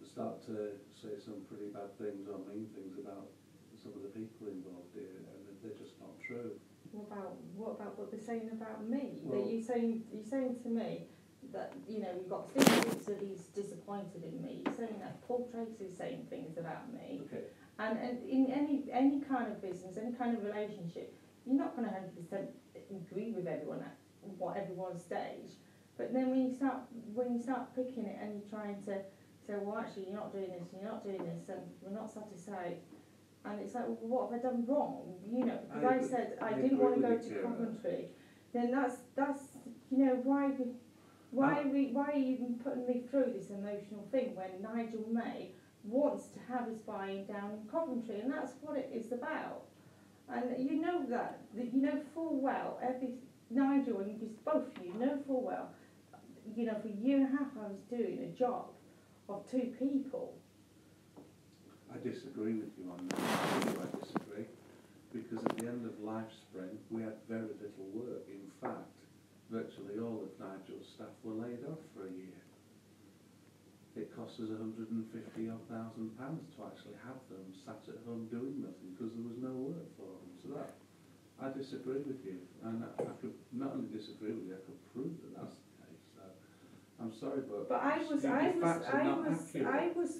start to say some pretty bad things or mean things about some of the people involved here, and they're just not true. What about what they're saying about me? Well, you're saying to me that, you know, you've got Steve Hicks that he's disappointed in me. You're saying that Paul Tracy's saying things about me. okay. And in any kind of business, any kind of relationship, you're not going to 100% agree with everyone at what everyone says. But then when you start picking it and you're trying to say, well, actually, you're not doing this, and we're not satisfied. And it's like, well, what have I done wrong? You know, because I said I didn't want to go to Coventry. Then that's you know, why are you even putting me through this emotional thing when Nigel May wants to have his buying down in Coventry, and that's what it is about. And you know that you know full well, Nigel and both of you know full well, you know, for a year and a half I was doing a job of 2 people. I disagree with you on that. I disagree, because at the end of Life Spring we had very little work. In fact, virtually all of Nigel's staff were laid off for a year. It cost us £150,000 to actually have them sat at home doing nothing because there was no work for them. So that, I disagree with you, and I could not only disagree with you, I could prove that that's the case. So I'm sorry, but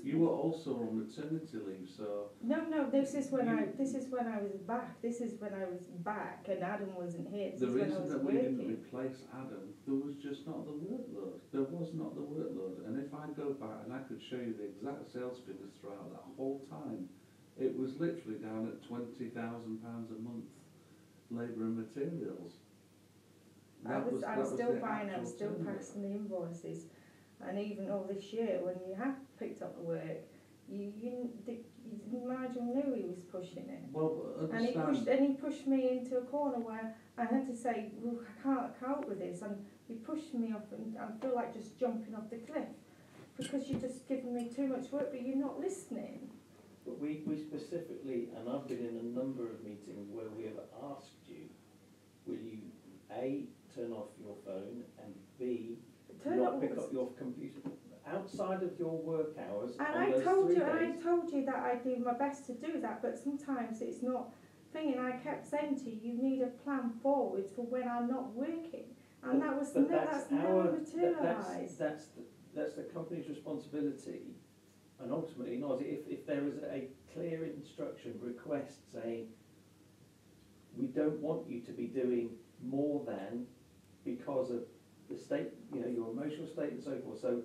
you were also on maternity leave, so no. This is when I was back, and Adam wasn't here. The reason that we didn't replace Adam, there was just not the workload. There was not the workload, and if I go back and I could show you the exact sales figures throughout that whole time, it was literally down at £20,000 a month, labour and materials. I'm still buying, I'm still passing the invoices, and even all this year when you have picked up the work, Nigel knew he was pushing it. Well, and he pushed me into a corner where I had to say, well, I can't cope with this, and he pushed me off, and I feel like just jumping off the cliff because you're just giving me too much work, but you're not listening. But we specifically, and I've been in a number of meetings where we have asked you, will you A, turn off your phone, and B, not pick up your computer outside of your work hours. And I told you that I do my best to do that, but sometimes it's not thinking. I kept saying to you, you need a plan forward for when I'm not working, and that's never materialised. That's the company's responsibility And ultimately, not if there is a clear instruction request saying, we don't want you to be doing more than because of the state, you know, your emotional state and so forth. So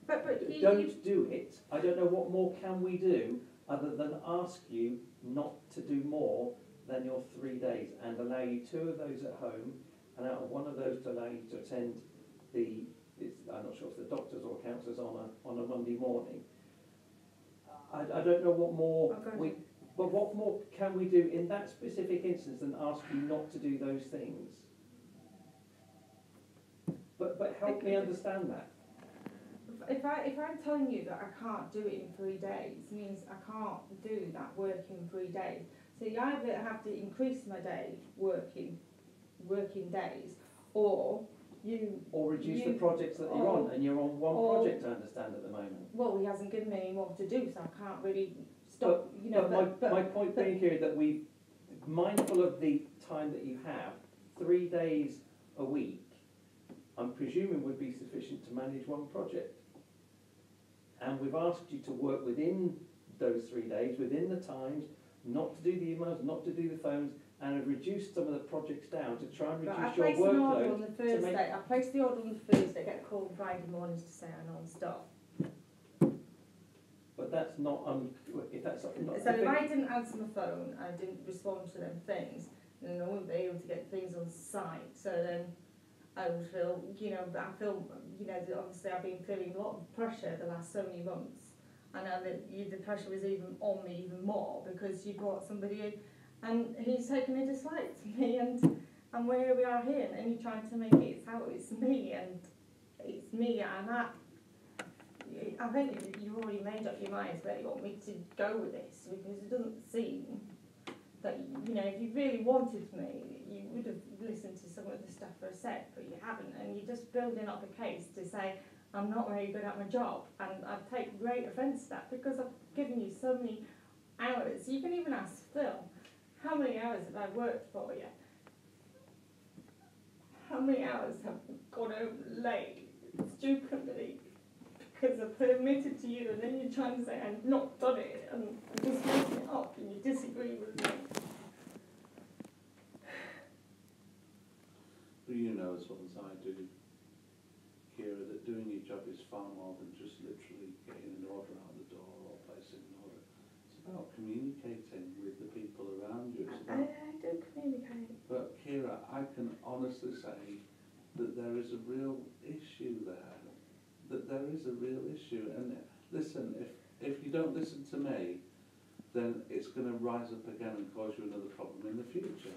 But don't do it. I don't know what more can we do other than ask you not to do more than your 3 days and allow you 2 of those at home, and out of one of those to allow you to attend I'm not sure if the doctors or counsellors on a Monday morning. I don't know what more but what more can we do in that specific instance than ask you not to do those things? But help me understand that. If I'm telling you that I can't do it in 3 days, means I can't do that work in 3 days. So you either have to increase my day working days, or reduce the projects that you're on, and you're on one project, I understand, at the moment. Well, he hasn't given me any more to do, so I can't really stop. My point being here that we, mindful of the time that you have, 3 days a week, I'm presuming would be sufficient to manage one project. And we've asked you to work within those 3 days, within the times, not to do the emails, not to do the phones, and have reduced some of the projects down to try and reduce your workload. I placed the order on the Thursday, get a call on Friday mornings to say I'm on stop. But that's not, if that's not... So if I didn't answer my phone, I didn't respond to them things, then I wouldn't be able to get things on site. So then I would feel, that obviously I've been feeling a lot of pressure the last so many months. I know that the pressure was even on me even more because you brought somebody in and he's taken a dislike to me, and here we are here, and you're trying to make it out it's me, and I think you've already made up your minds where you want me to go with this, because it doesn't seem that, if you really wanted me, you would have listened to some of the stuff I said, but you haven't, and you're just building up a case to say I'm not very good at my job, and I take great offence to that because I've given you so many hours. You can even ask Phil, how many hours have I worked for you? How many hours have gone home late, stupidly, because I've permitted to you, and then you're trying to say I've not done it, and I'm just making it up, and you disagree with me. But you know as well as I do, Kira, that doing your job is far more than just literally getting an order out the door or placing an order. It's about communicating with the people around you. I do communicate. But Kira, I can honestly say that there is a real issue there. That there is a real issue. And listen, if you don't listen to me, then it's going to rise up again and cause you another problem in the future.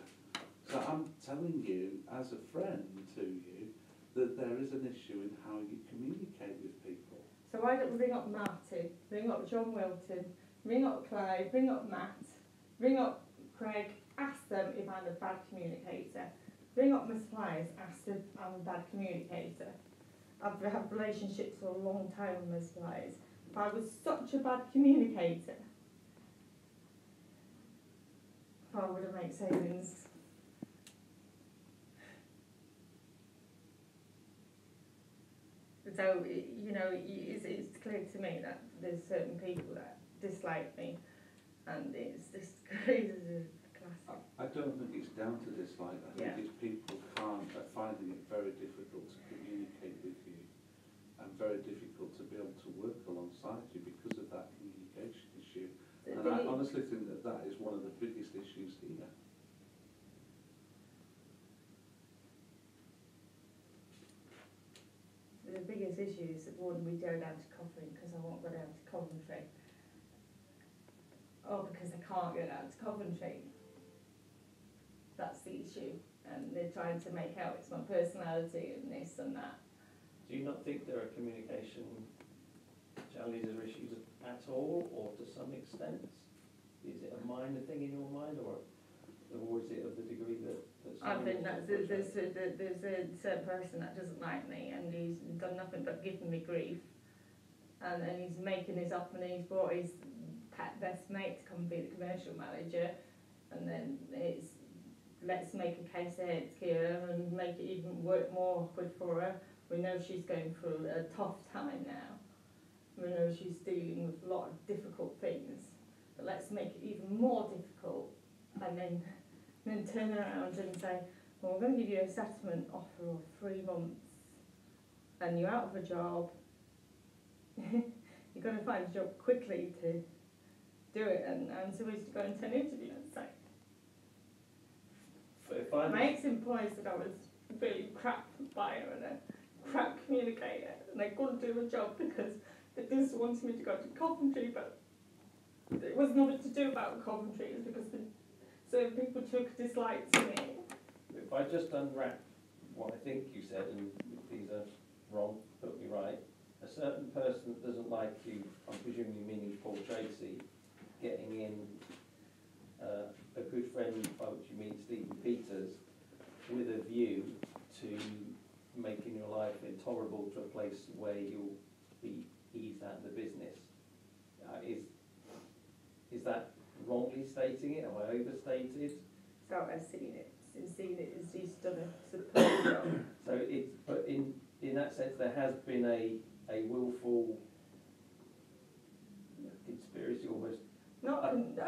So I'm telling you, as a friend to you, that there is an issue in how you communicate with people. So why don't we ring up Martin, ring up John Wilton, ring up Clive, ring up Matt, ring up Craig, ask them if I'm a bad communicator. Ring up my suppliers, ask them if I'm a bad communicator. I've had relationships for a long time with my suppliers. If I was such a bad communicator, I would have made savings. So, it's clear to me that there's certain people that dislike me, and it's this crazy classic. I don't think it's down to dislike. I think it's people are finding it very difficult to communicate with you, and very difficult to be able to work alongside you because of that communication issue. And I honestly think that is one of the biggest issues here. The biggest issue is that when we go down to Coventry, because I won't go down to Coventry, or because I can't go down to Coventry. That's the issue, and they're trying to make out it's my personality and this and that. Do you not think there are communication challenges or issues at all, or to some extent? Is it a minor thing in your mind, or is it of the degree that I think that there's a certain person that doesn't like me, and he's done nothing but giving me grief, and he's making this up, and he's brought his best mate to come and be the commercial manager, and then it's let's make a case against Kira and make it even work more awkward for her. We know she's going through a tough time now, We know she's dealing with a lot of difficult things, but let's make it even more difficult, and then turn around and say, well, we're going to give you a settlement offer of 3 months, and you're out of a job. You're going to find a job quickly to do it, and so he's going to an interview and say, my ex-employer said I was really crap buyer and a crap communicator, and I couldn't do the job because they just wanted me to go to Coventry, but it was nothing to do about Coventry, it was because certain people took a dislike to me. If I just unwrap what I think you said, and if these are wrong, put me right. A certain person that doesn't like you, I'm presuming you meaning Paul Tracy, getting in a good friend, by which you mean Stephen Peters, with a view to making your life intolerable to a place where you'll be eased out of the business. Is that wrongly stating it? Have I overstated? So I've seen it as he's done a superb job. So but in that sense, there has been a willful conspiracy almost. I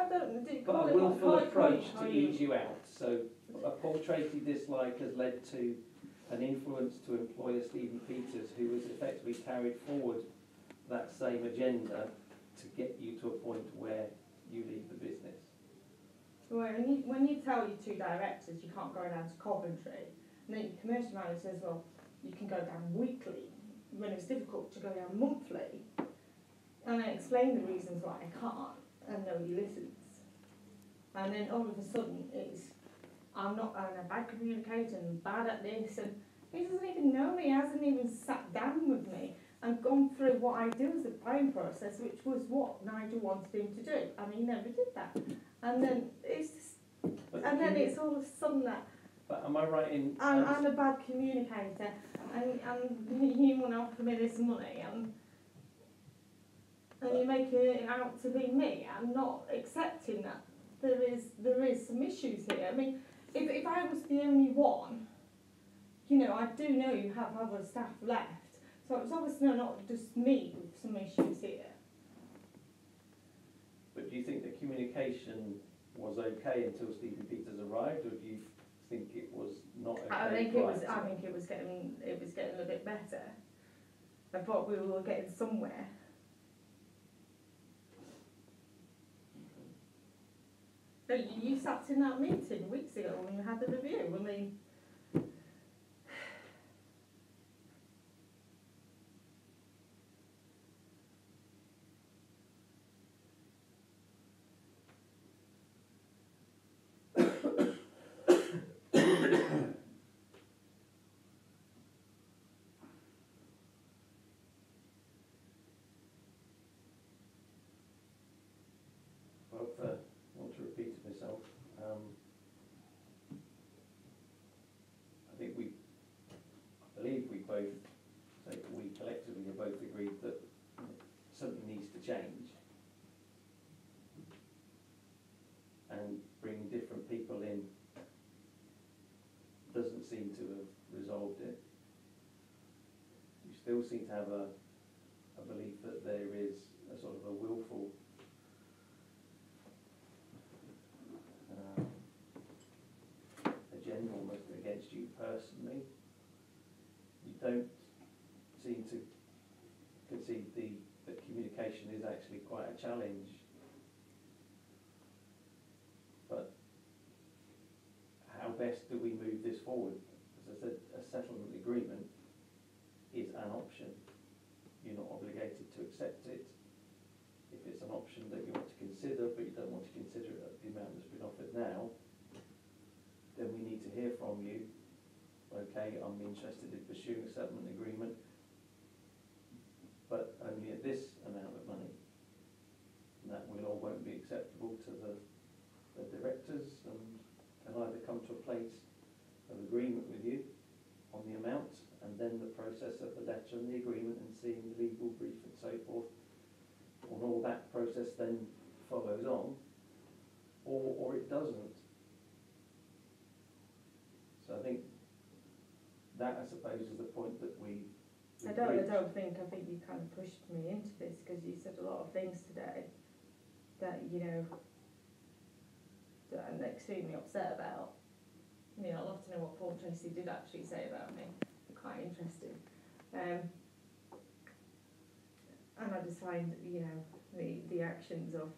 don't. Do you call But a it willful approach how to ease you out. So a Paul Tracy dislike has led to an influence to employer Stephen Peters, who has effectively carried forward that same agenda to get you to a point where you leave the business. Well, when you tell your 2 directors you can't go down to Coventry, and then your commercial manager says, well, you can go down weekly, when it's difficult to go down monthly, and I explain the reasons why I can't, and nobody listens. And then all of a sudden I'm a bad communicator and bad at this, and he doesn't even know me, he hasn't even sat down with me and gone through what I do as a buying process, which was what Nigel wanted him to do, and he never did that. And then it's all of a sudden that. But am I right in? I'm a bad communicator, and you want to offer me this money, and you're making it out to be me. I'm not accepting that. There is some issues here. I mean, if I was the only one, I do know you have other staff left, so it's obviously not just me with some issues here. But do you think the communication was okay until Stephen Peters arrived, or do you think it was not okay? I think it was getting a bit better. I thought we were getting somewhere. But you sat in that meeting weeks ago when we had the review. I mean, I want to repeat myself. I believe we both, so we collectively have both agreed that something needs to change, and bringing different people in doesn't seem to have resolved it. You still seem to have a belief that there is a sort of a willful agenda almost against you personally. You don't seem to concede that communication is actually quite a challenge. But how best do we move this forward? As I said, a settlement agreement is an option. You're not obligated to accept it. If it's an option that you want to consider, but you don't want to consider it at the amount that's been offered now, then we need to hear from you. Okay, I'm interested in pursuing a settlement agreement, but only at this amount of money. And that will or won't be acceptable to the directors, and can either come to a place of agreement with you on the amount, and then the process of the letter and the agreement and seeing the legal brief and so forth, and all that process then follows on, or it doesn't. So I think that, I suppose, is the point that we I don't think, I think you kind of pushed me into this because you said a lot of things today that, you know, that I'm extremely upset about. You know, I'd love to know what Paul Tracy did actually say about me. Quite interesting. And I just find, you know, the actions of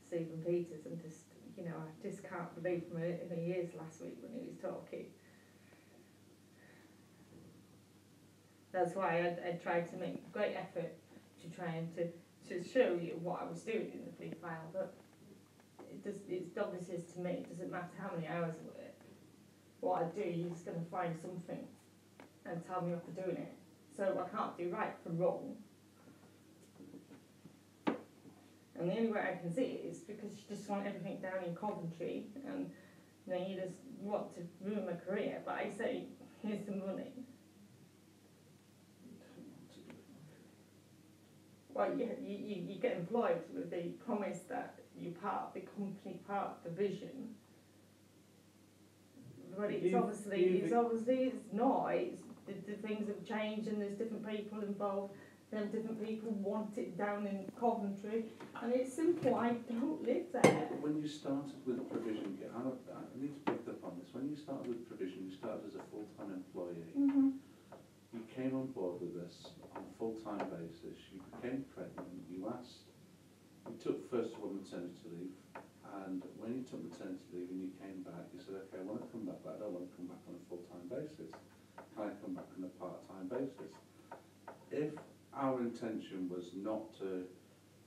Stephen Peters, and just, you know, I just can't believe my ears last week when he was talking. That's why I tried to make a great effort to try and to show you what I was doing in the plea file, but it's obvious to me, it doesn't matter how many hours I work. What I do, you're just going to find something and tell me off for doing it. So I can't do right from wrong. And the only way I can see it is because you just want everything down in Coventry, and you know, you just want to ruin my career. But I say, here's the money. Well, you get employed with the promise that you're part of the company, part of the vision. But it's obviously it's not. It's the things have changed, and there's different people involved. Then different people want it down in Coventry, and it's simple. I don't live there. When you started with provision, I need to pick up on this. When you started with provision, you started as a full-time employee. Mm-hmm. You came on board with us on a full-time basis. You became pregnant. You took first of all maternity leave, and when you took maternity leave and you came back, you said, okay, I want to come back, but I don't want to come back on a full-time basis. Can I come back on a part-time basis? If our intention was not to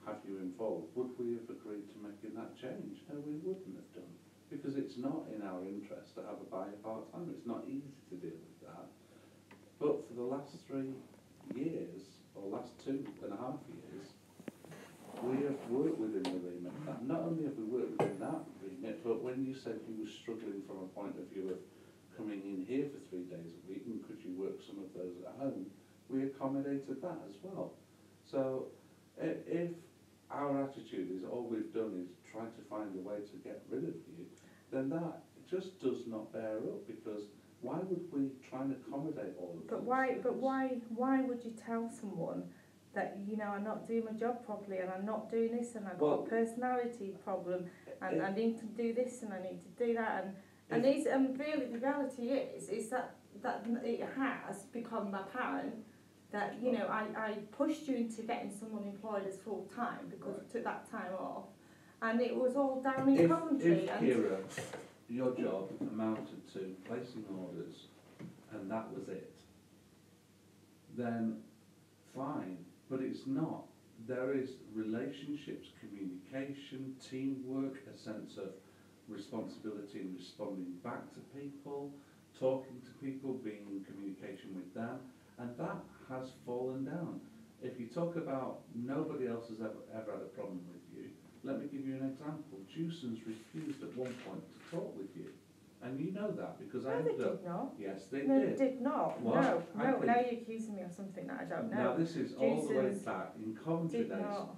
have you involved, would we have agreed to making that change? No, we wouldn't have done, because it's not in our interest to have a buyer part-time. It's not easy to deal with that. But for the last 3 years, or last 2.5 years, we have worked within the remit. Not only have we worked within that remit, but when you said you were struggling from a point of view of coming in here for 3 days a week, and could you work some of those at home, we accommodated that as well. So if our attitude is all we've done is try to find a way to get rid of you, then that just does not bear up, because why would we try and accommodate all of Why would you tell someone that, you know, I'm not doing my job properly, and I'm not doing this, and I've got a personality problem, and I need to do this, and I need to do that, and really the reality is that it has become apparent that, you know, I pushed you into getting someone employed as full time because I took that time off, and it was all down in Coventry. If Kira, your job amounted to placing orders and that was it, then fine, but it's not. There is relationships, communication, teamwork, a sense of responsibility in responding back to people, talking to people, being in communication with them, and that has fallen down. If you talk about nobody else has ever had a problem with you, let me give you an example. Jewson's refused at one point to talk with you. And you know that because I ended up... No, they did not. Yes, they no, did. They did not. What? No, now you're accusing me of something that I don't know. Now this is all the way back in Coventry did days. Not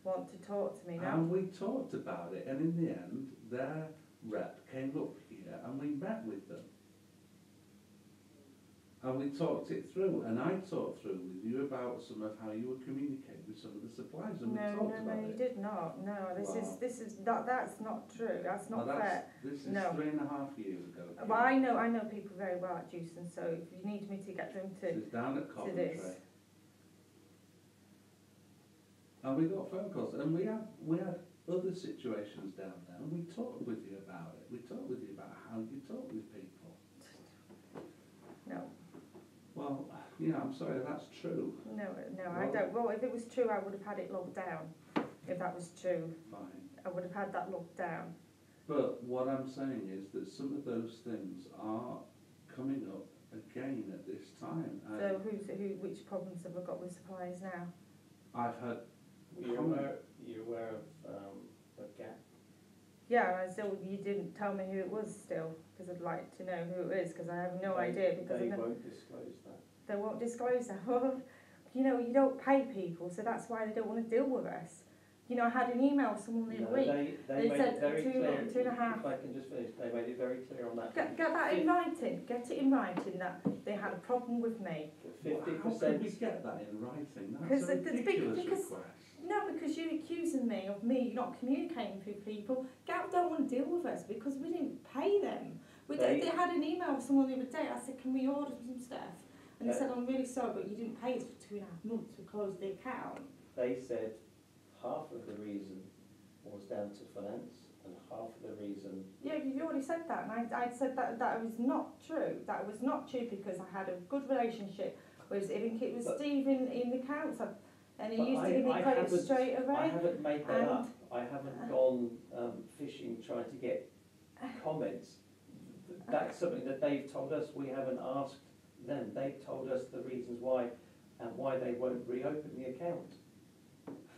want to talk to me now. And we talked about it, and in the end, their rep came up here and we met with them. And we talked it through, and I talked through with you about some of how you were communicating with some of the suppliers, and we talked about it. No, you did not. No, this is that's not true. That's not fair. This is no. 3.5 years ago. Well, I know people very well at Jewson, so if you need me to get them to this is down at Coventry. This. And we got phone calls, and we had other situations down there, and we talked with you about it. We talked with you about how you talk with people. No. Well, yeah, I'm sorry, that's true. No, I don't. Well, if it was true, I would have had it logged down. If that was true, fine. I would have had that logged down. But what I'm saying is that some of those things are coming up again at this time. So which problems have I got with suppliers now? I've had... You're aware of a gap? Yeah, and still you didn't tell me who it was still, because I'd like to know who it is, because I have no idea. Because they won't disclose that. They won't disclose that. Well, you know, you don't pay people, so that's why they don't want to deal with us. You know, I had an email from someone the No, other week. they made said it very clear. 2.5. If I can just finish, they made it very clear on that. Get that in writing. Get it in writing that they had a problem with me. 50%. How could we get that in writing? Because That's a ridiculous because- request. No, because you're accusing me of me not communicating with people. Gap don't want to deal with us because we didn't pay them. They had an email from someone the other day. I said, can we order some stuff? And they said, I'm really sorry, but you didn't pay us for 2.5 months. We closed the account. They said half of the reason was down to finance and half of the reason. Yeah, you already said that, and I said that was not true. That was not true because I had a good relationship with, I think it was But- Steve in the council, and he But used to give me credit straight away. I haven't made that And- up. I haven't gone fishing trying to get comments. That's something that they've told us. We haven't asked them. They've told us the reasons why and why they won't reopen the account.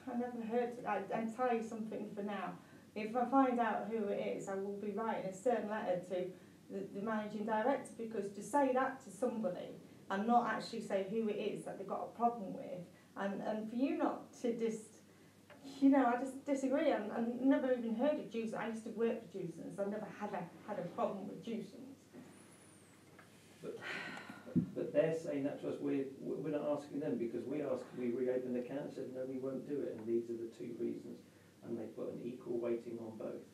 I never heard. I'll tell you something for now. If I find out who it is, I will be writing a stern letter to the managing director, because to say that to somebody and not actually say who it is that they've got a problem with, and for you not to just, you know, I just disagree. I've never even heard of juice. I used to work for Juicens. I've never had a problem with Juicens. But they're saying that to us. We're not asking them because we asked, we reopened the account and said no, we won't do it, and these are the two reasons, and they put an equal weighting on both.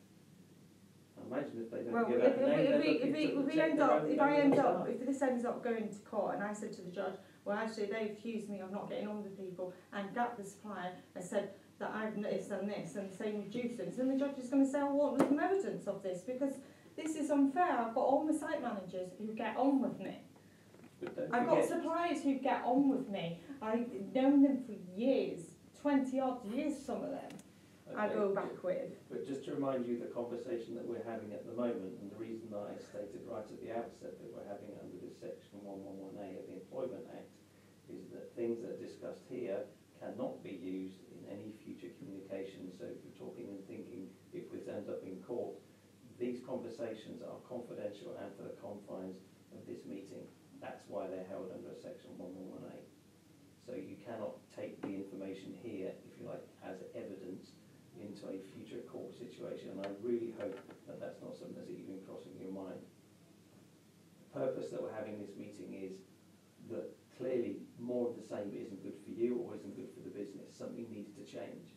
I imagine if they don't give out the name, if this ends up going to court, and I said to the judge, well, actually they accused me of not getting on with people, and Gap the supplier has said that I've noticed and this, and the same with Juicens, and the judge is going to say, I want some evidence of this because this is unfair. I've got all my site managers who get on with me. I've got suppliers who get on with me. I've known them for years, 20 odd years, some of them. I go back with. But just to remind you, the conversation that we're having at the moment, and the reason that I stated right at the outset that we're having under this section 111A of the Employment Act, is that things that are discussed here cannot be used in any future communication. So if you're talking and thinking, if this ends up in court, these conversations are confidential and for the confines of this meeting. That's why they're held under a section 111A. So you cannot take the information here, if you like, as evidence into a future court situation, and I really hope that that's not something that's even crossing your mind. The purpose that we're having this meeting is that clearly more of the same isn't good for you or isn't good for the business. Something needs to change.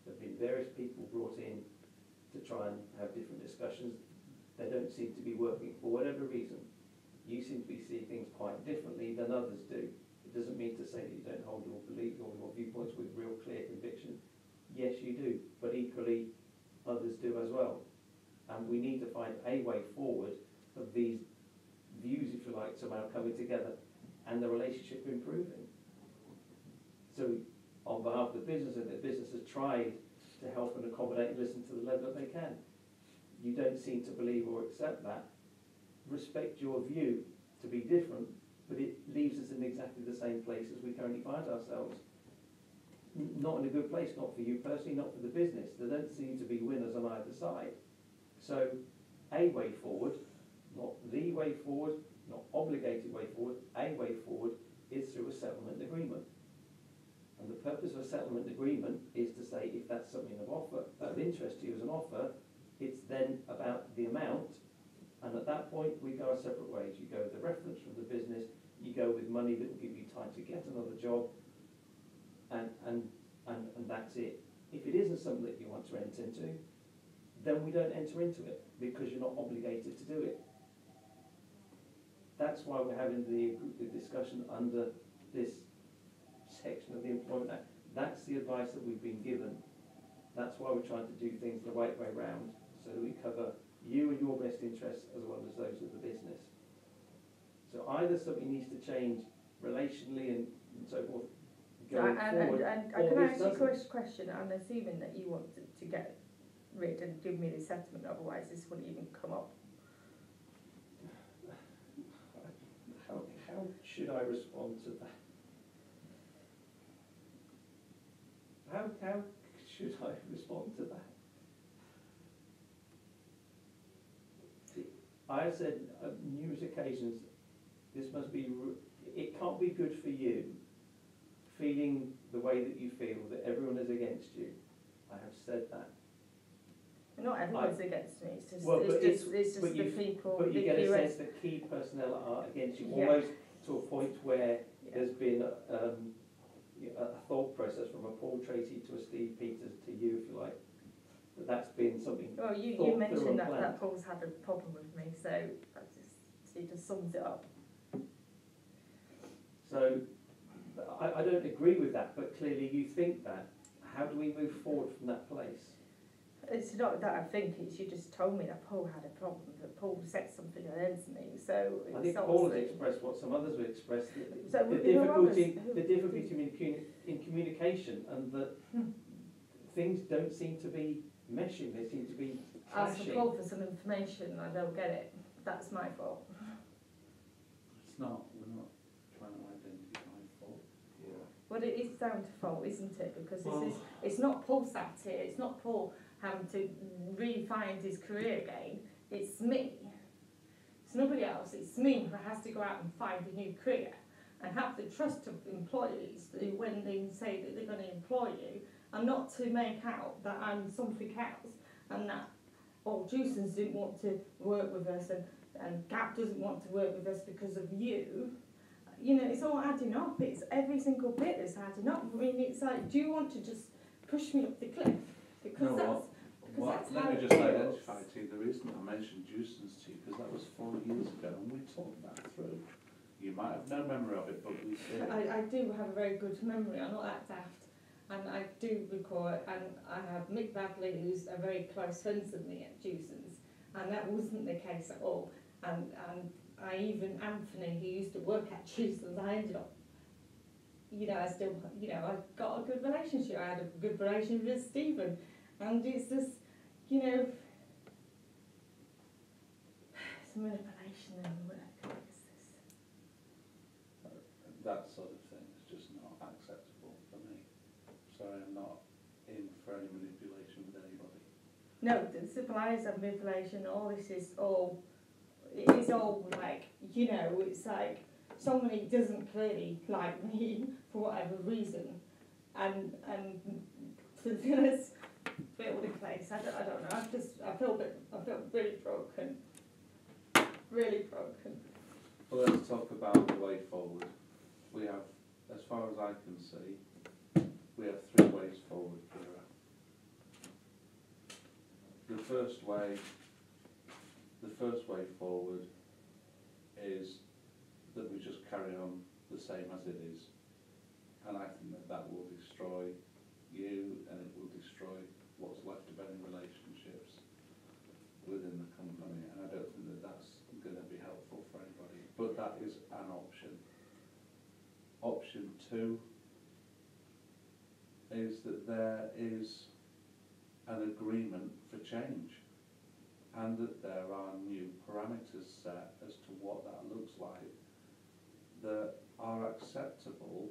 There have been various people brought in to try and have different discussions. They don't seem to be working for whatever reason. You seem to be seeing things quite differently than others do. It doesn't mean to say that you don't hold your belief or your viewpoints with real clear conviction. Yes, you do, but equally others do as well. And we need to find a way forward of these views, if you like, somehow coming together and the relationship improving. So on behalf of the business, and the business has tried to help and accommodate and listen to the level that they can. You don't seem to believe or accept that. Respect your view to be different, but it leaves us in exactly the same place as we currently find ourselves. Not in a good place, not for you personally, not for the business. There don't seem to be winners on either side. So a way forward, not the way forward, not obligated way forward, a way forward is through a settlement agreement. And the purpose of a settlement agreement is to say if that's something of interest to you as an offer, it's then about the amount, and at that point we go our separate ways. You go with the reference from the business, you go with money that will give you time to get another job, and that's it. If it isn't something that you want to enter into, then we don't enter into it because you're not obligated to do it. That's why we're having the discussion under this section of the Employment Act. That's the advice that we've been given. That's why we're trying to do things the right way round, so that we cover you and your best interests as well as those of the business. So either something needs to change relationally and so forth, going forward, and or can I this ask you a doesn't. question? I'm assuming that you want to get rid and give me the settlement, otherwise this wouldn't even come up. How should I respond to that? How should I respond to that? I have said on numerous occasions, this must be, it can't be good for you, feeling the way that you feel, that everyone is against you. I have said that. Not everyone's against me. It's just, Well, but it's just but the people. But you the get a QS. sense that key personnel are against you, Yeah. almost to a point where Yeah. there's been a thought process from a Paul Tracy to a Steve Peters to you, if you like. That's been something. Well, you thought through mentioned and that planned. Paul's had a problem with me, so it just sums it up. So I don't agree with that, but clearly you think that. How do we move forward from that place? It's not that I think, it's you just told me that Paul had a problem, that Paul said something against me, so I it's think Paul has obviously... expressed what some others have expressed, So the who others? difficulty in communication, and that things don't seem to be meshing, they seem to be Ask for clashing. Paul for some information and I don't get it. That's my fault. It's not, we're not trying to identify fault here. Well, it is down to fault, isn't it? Because Well- it's not Paul sat here, it's not Paul having to re-find his career again, it's me. It's nobody else, it's me who has to go out and find a new career and have the trust of employees who, when they say that they're going to employ you, and not to make out that I'm something else and that, Juicens didn't want to work with us and Gap doesn't want to work with us because of you. You know, it's all adding up. It's every single bit is adding up. I mean, it's like, do you want to just push me up the cliff? Because that's how let me it just feels. identify to you the reason I mentioned Juicens to you, because that was 4 years ago and we talked that through. You might have no memory of it, but we did. I do have a very good memory. I'm not that daft. And I do recall it, and I have Mick Badley, who's a very close friend of me at Juicens, and that wasn't the case at all. And I even, Anthony, who used to work at Juicens, I ended up, I still, I got a good relationship. I had a good relationship with Stephen, and it's just, it's a manipulation and whatever is this. That sort of thing is just not acceptable for me. Sorry, I'm not in for any manipulation with anybody. No, the suppliers have manipulation, all this is all, it is all like, it's like somebody doesn't clearly like me for whatever reason, and to this build a place, I don't know, I feel really broken, really broken. Well, let's talk about the way forward. We have, as far as I can see, we have 3 ways forward, Kira. The first way forward is that we just carry on the same as it is. And I think that will destroy you, and it will destroy what's left of any relationships within the company. And I don't think that's going to be helpful for anybody. But that is an option. Option 2 is that there is an agreement for change, and that there are new parameters set as to what that looks like that are acceptable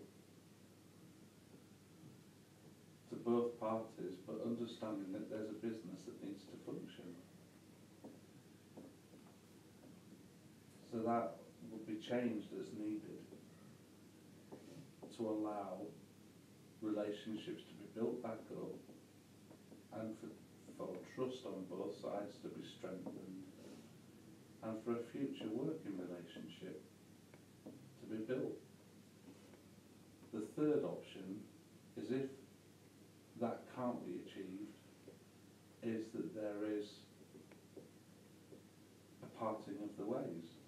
to both parties, but understanding that there's a business that needs to function. So that would be change that's needed to allow relationships to be built back up, and for trust on both sides to be strengthened, and for a future working relationship to be built. The third option is, if that can't be achieved, is that there is a parting of the ways.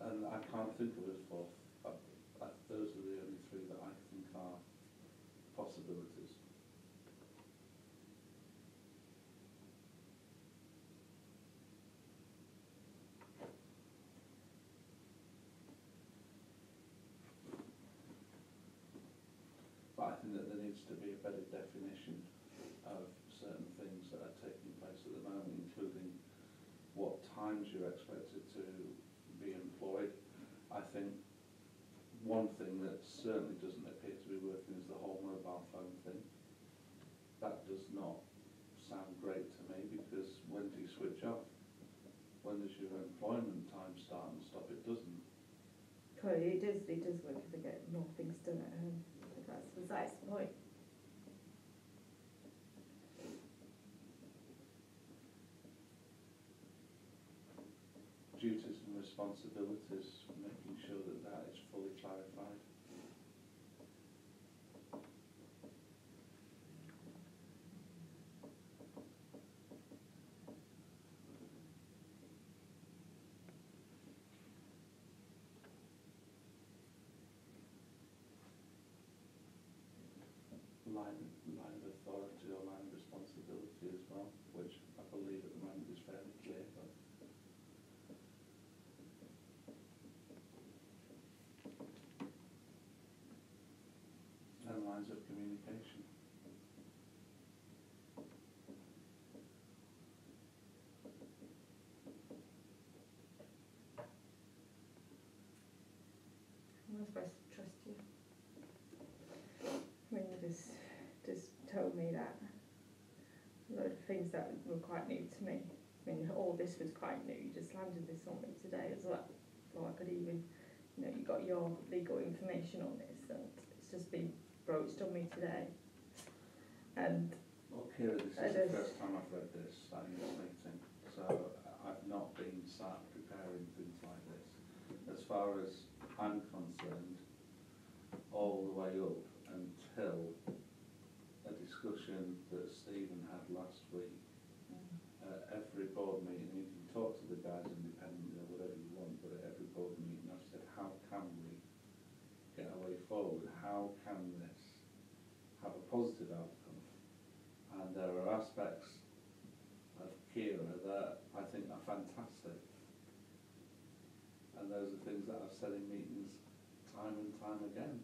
And I can't think of a fourth. Those are the only 3 that I think are possibilities. But I think that there needs to be a better definition of certain things that are taking place at the moment, including what times you're expected to be employed. I think one thing that certainly doesn't appear to be working is the whole mobile phone thing. Probably it does work if they get more things done at home. That's the point. Duties and responsibilities, making sure that that is fully clarified. Line of authority or line of responsibility as well, which I believe at the moment is fairly clear. But and lines of communication. Am I supposed to trust you? When you just told me that a lot of things that were quite new to me. I mean, all this was quite new. You just landed this on me today as well. So I could even, you know, you got your legal information on this, and it's just been broached on me today. And well, Kira, this is the first time I've read this at your meeting, so I've not been sat preparing things like this. As far as I'm concerned, all the way up until a discussion that Stephen had last week, every board meeting, you can talk to the guys independently or whatever you want, but at every board meeting I've said, how can we get our way forward? How can this have a positive outcome? And there are aspects of Kira that I think are fantastic. And those are things that I've said in meetings time and time again.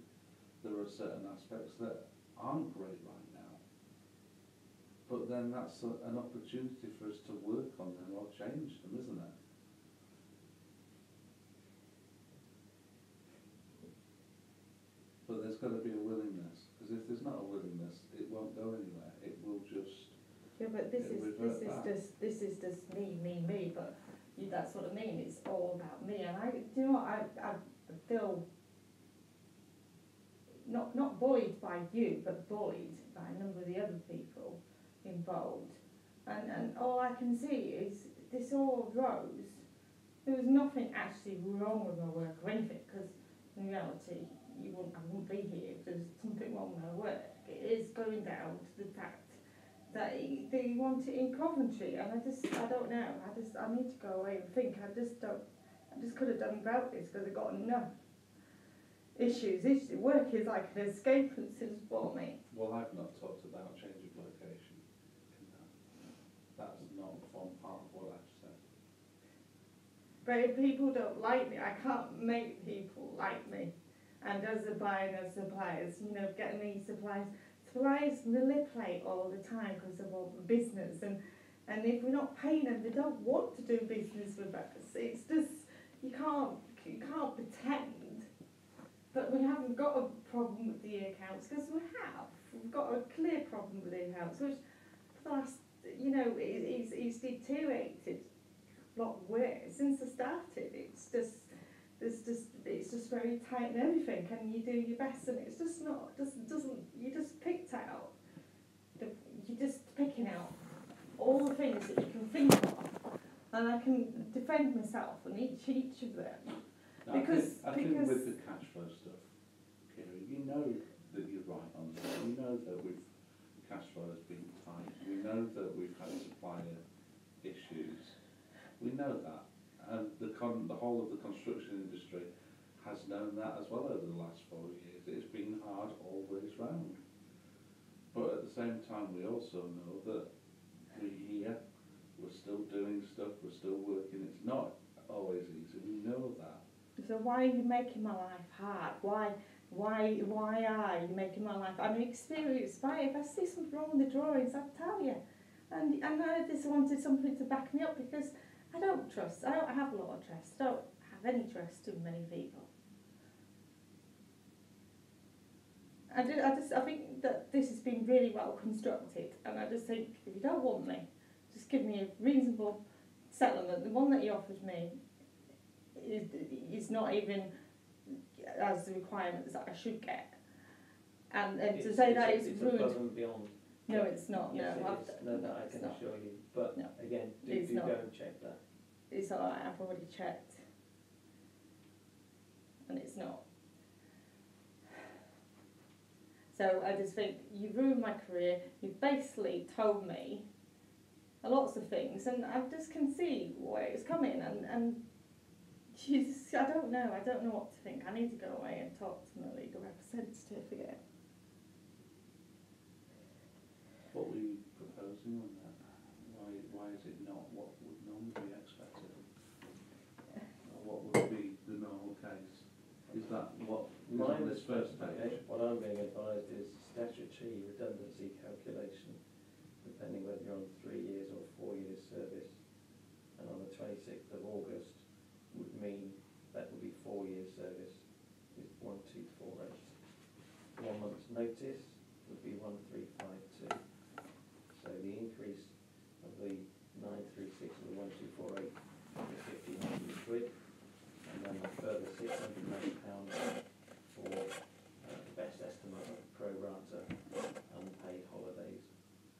There are certain aspects that aren't great right now. But then that's an opportunity for us to work on them or change them, isn't it? But there's got to be a willingness, because if there's not a willingness, it won't go anywhere. It will just but this is just me. But that's what I mean. It's all about me, and do you know what I feel not buoyed by you, but buoyed by a number of the other people involved. And all I can see is this all arose. There was nothing actually wrong with my work or anything, because in reality, I wouldn't be here if there was something wrong with my work. It is going down to the fact that they want it in Coventry, and I don't know. I need to go away and think. I just could have done without this, because I've got enough issues. Work is like an escapism for me. Well, I've not talked about change of location in that. That's not formed part of what I've said. But if people don't like me, I can't make people like me. And as a buyer and as suppliers, you know, getting these suppliers manipulate all the time because they want business, and if we're not paying them, they don't want to do business with us. It's just you can't pretend that we haven't got a problem with the accounts, because we've got a clear problem with the accounts, which for the last, you know, it's deteriorated a lot worse since I started. It's just very tight and everything, and you do your best, and it's just not, doesn't, you just picked out, you're just picking out all the things that you can think of, and I can defend myself on each of them. No, because I think with the cash flow stuff, Kira, you know that you're right on that. We know that cash flow has been tight. We know that we've had supplier issues. We know that. And the whole of the construction industry has known that as well over the last 4 years. It's been hard all ways round. But at the same time, we also know that we're still doing stuff, we're still working. It's not always easy, we know that. So why are you making my life hard? Why are you making my life? I'm an experienced buyer. If I see something wrong with the drawings, I'll tell you. And I just wanted something to back me up, because I don't have a lot of trust. I don't have any trust in many people. I think that this has been really well constructed, and I just think if you don't want me, just give me a reasonable settlement. The one that he offered me is not even as the requirements that I should get. And to say that it's rude. Above and beyond. No, it's not. Yes, no, it is. No, that I can assure you. But No, again, do it's go not. and check that. It's all right. I've already checked, and it's not. So I just think you've ruined my career. You've basically told me lots of things, and I just can see where it's coming. And she's, I don't know what to think. I need to go away and talk to my legal representative again. What were you proposing on that? Why is it not what would normally be expected? Or what would be the normal case? Is that what is on this first page? What I'm being advised is statutory redundancy calculation, depending whether you're on 3 years or 4 years service, and on the 26th of August would mean that would be 4 years service is 1248. 1 month's notice would be 1352. So the increase of the 936 and the 1248 is 1,500 quid, and then a further £690 for the best estimate of pro rata unpaid holidays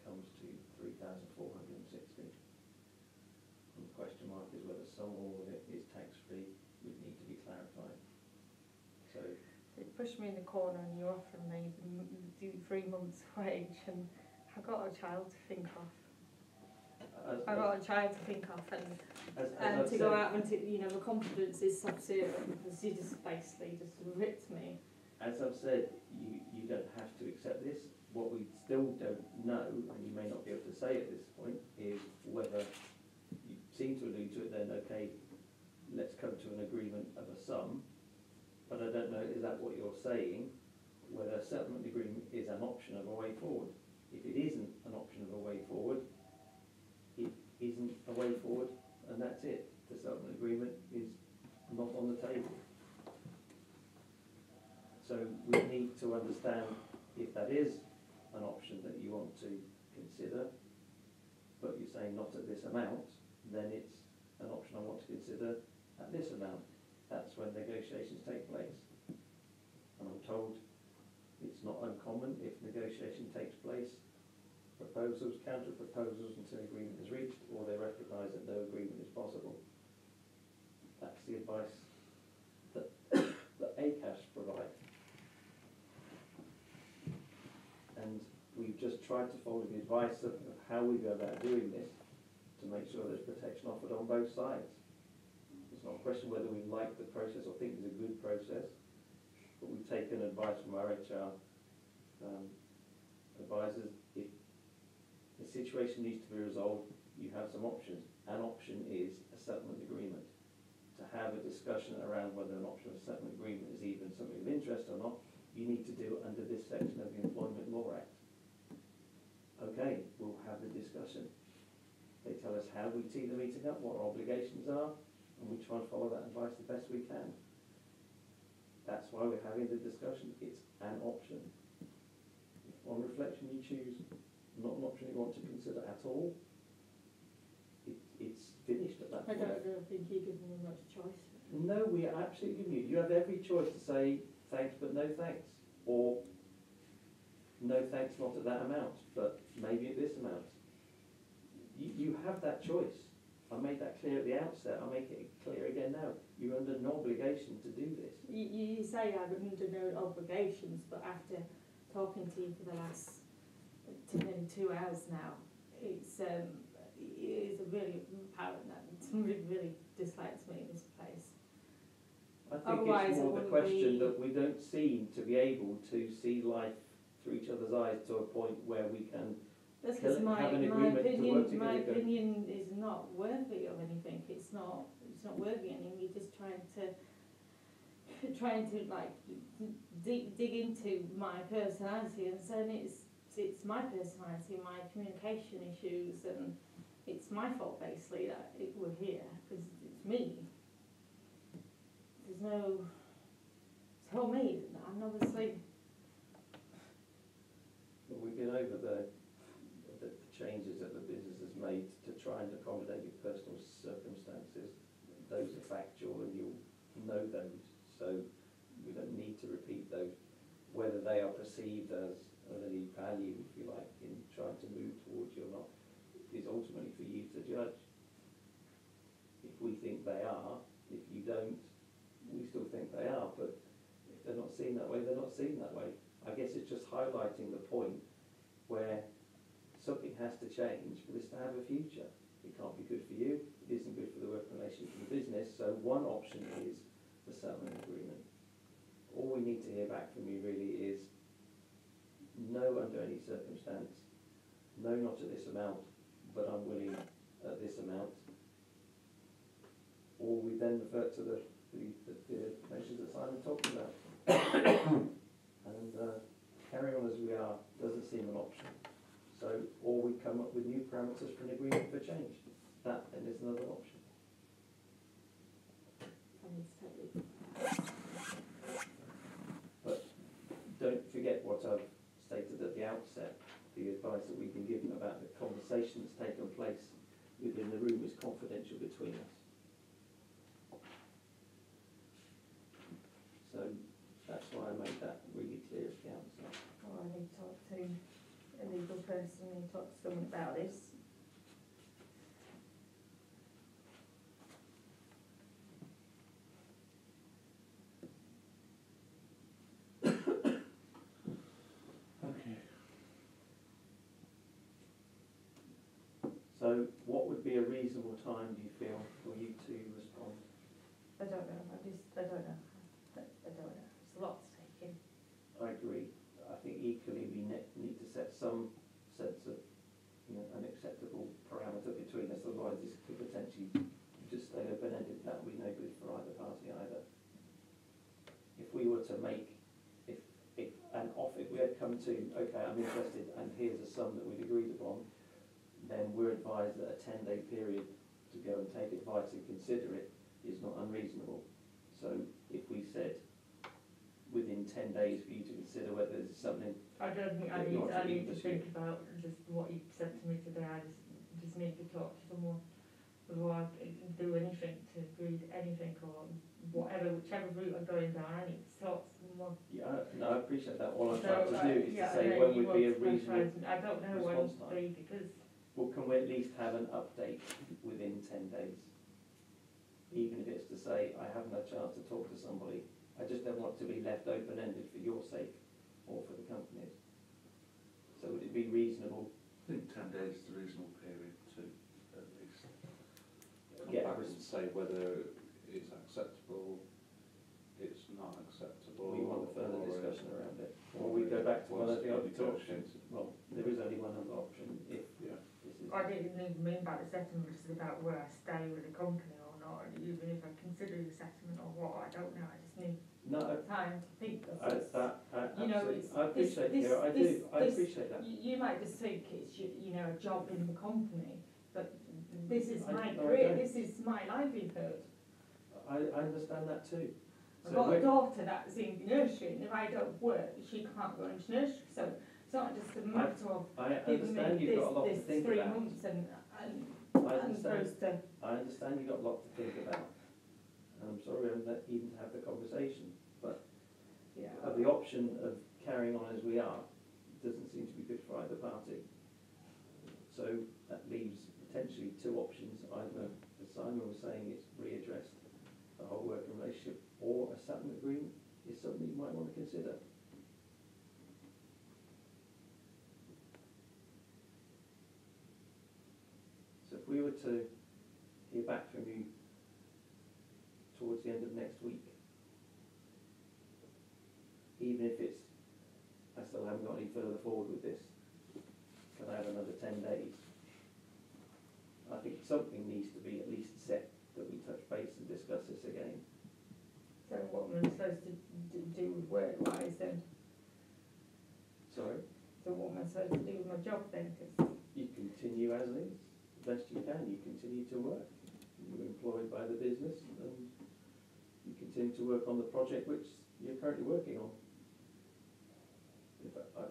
comes to 3,460. And the question mark is whether some or all of it is tax-free would need to be clarified. So It pushed me in the corner, and you offered me do 3 months' wage, and I've got a child to think of. I've got a child to think of, and to go out and to, the confidence is sub-zero because you just basically just ripped me. As I've said, you don't have to accept this. What we still don't know, and you may not be able to say at this point, is whether you seem to allude to it then, okay, let's come to an agreement of a sum, but I don't know, is that what you're saying, whether a settlement agreement is an option of a way forward? If it isn't an option of a way forward, it isn't a way forward, and that's it. The settlement agreement is not on the table. So we need to understand if that is an option that you want to consider, but you're saying not at this amount, then it's an option I want to consider at this amount. That's when negotiations take place. And I'm told it's not uncommon if negotiation takes place, proposals, counter proposals until agreement is reached, or they recognise that no agreement is possible. That's the advice that ACAS provide. And we've just tried to follow the advice of how we go about doing this to make sure there's protection offered on both sides. It's not a question whether we like the process or think it's a good process, but we've taken advice from our HR advisors. If the situation needs to be resolved, you have some options. An option is a settlement agreement. To have a discussion around whether an option of a settlement agreement is even something of interest or not, you need to do it under this section of the Employment Law Act. Okay, we'll have the discussion. They tell us how we tee the meeting up, what our obligations are, and we try and follow that advice the best we can. That's why we're having the discussion. It's an option. If on reflection you choose not an option you want to consider at all, it's finished at that point. I don't think you're giving me much choice. No, we are absolutely giving you. You have every choice to say thanks but no thanks, or no thanks, not at that amount, but maybe at this amount. You have that choice. I made that clear at the outset. I'll make it clear again now. You're under no obligation to do this. You say I'm under no obligations, but after talking to you for the last nearly 2 hours now, it is really apparent that somebody really dislikes me in this place. I think Otherwise, it's more the question that we don't seem to be able to see life through each other's eyes to a point where we can That's because my have an agreement to work together. my opinion is not worthy of anything. It's not worthy of anything. You're just trying to like dig into my personality and saying it's my personality, my communication issues, and it's my fault basically that we're here because it's me. There's no, it's all me, and obviously. Well, we've been over the changes that the business has made to try and accommodate your personal circumstances. Those are factual and you'll know those, so we don't perceived as a value, if you like, in trying to move towards you or not, is ultimately for you to judge. If we think they are, if you don't, we still think they are, but if they're not seen that way, they're not seen that way. I guess it's just highlighting the point where something has to change for this to have a future. It can't be good for you, it isn't good for the working relationship in the business, so one option is the settlement agreement. All we need to hear back from you really is no under any circumstance, no not at this amount, but I'm willing at this amount. Or we then revert to the measures that Simon talked about. And carry on as we are doesn't seem an option. So, or we come up with new parameters for an agreement for change. That then is another option. But don't forget what I've stated at the outset. The advice that we've been given about the conversation that's taken place within the room is confidential between us. So that's why I made that really clear at the outset. Oh, I need to talk to a legal person, I need to talk to someone about this. Okay. So what would be a reasonable time, do you feel, for you to respond? I don't know, I don't know. I don't know, it's a lot to take in. I agree. I think equally we need to set some sense of, an acceptable parameter between us, otherwise this could potentially just stay open-ended. That would be no good for either party either. If we were to make, if we had come to, okay, I'm interested and here's a sum that we'd agreed upon, then we're advised that a 10-day period to go and take advice and consider it is not unreasonable. So if we said within 10 days for you to consider whether there's something. I don't think I need to think about just what you said to me today. I just need to talk to someone before I can do anything to agree to anything or whichever route I'm going down. I need to talk to someone. Yeah, no, I appreciate that. All I'm trying to do is to say when would be a reasonable I don't know when it would be because. Well, can we at least have an update within 10 days? Even if it's to say, I haven't had a chance to talk to somebody. I just don't want to be left open-ended for your sake or for the company's. So would it be reasonable? I think 10 days is a reasonable period to at least come Yeah, back and say whether it's acceptable, it's not acceptable. We want a further or discussion around it. Or we go back to one of the other options. negotiated. Well, there is only one other option if Yeah. this is. I didn't even mean by the settlement, it's about where I stay with the company or not, and even if I consider the settlement or what, I don't know, I just need time to think. Absolutely. I appreciate you. I appreciate that. You might just think it's a job in the company, but this is my No, I career, don't. this is my livelihood. I understand that too. I've got a daughter that's in nursery, and if I don't work, she can't go into nursery, so it's not just a matter of I giving me understand you've got a lot to this think 3 about. months and I understand. opposed to. I understand you've got a lot to think about. And I'm sorry I'm not even to have the conversation, but the option of carrying on as we are doesn't seem to be good for either party. So that leaves potentially 2 options, either, as Simon was saying, it's readdressed the whole working relationship, or a settlement agreement is something you might want to consider. So if we were to hear back from you towards the end of next week, even if it's, I still haven't got any further forward with this, can I have another 10 days? I think something needs to be at least set that we touch base and discuss this again. So what am I supposed to do with work-wise then? Sorry? So what am I supposed to do with my job then? Cause You continue as is, best you can. You continue to work. You're employed by the business and you continue to work on the project which you're currently working on.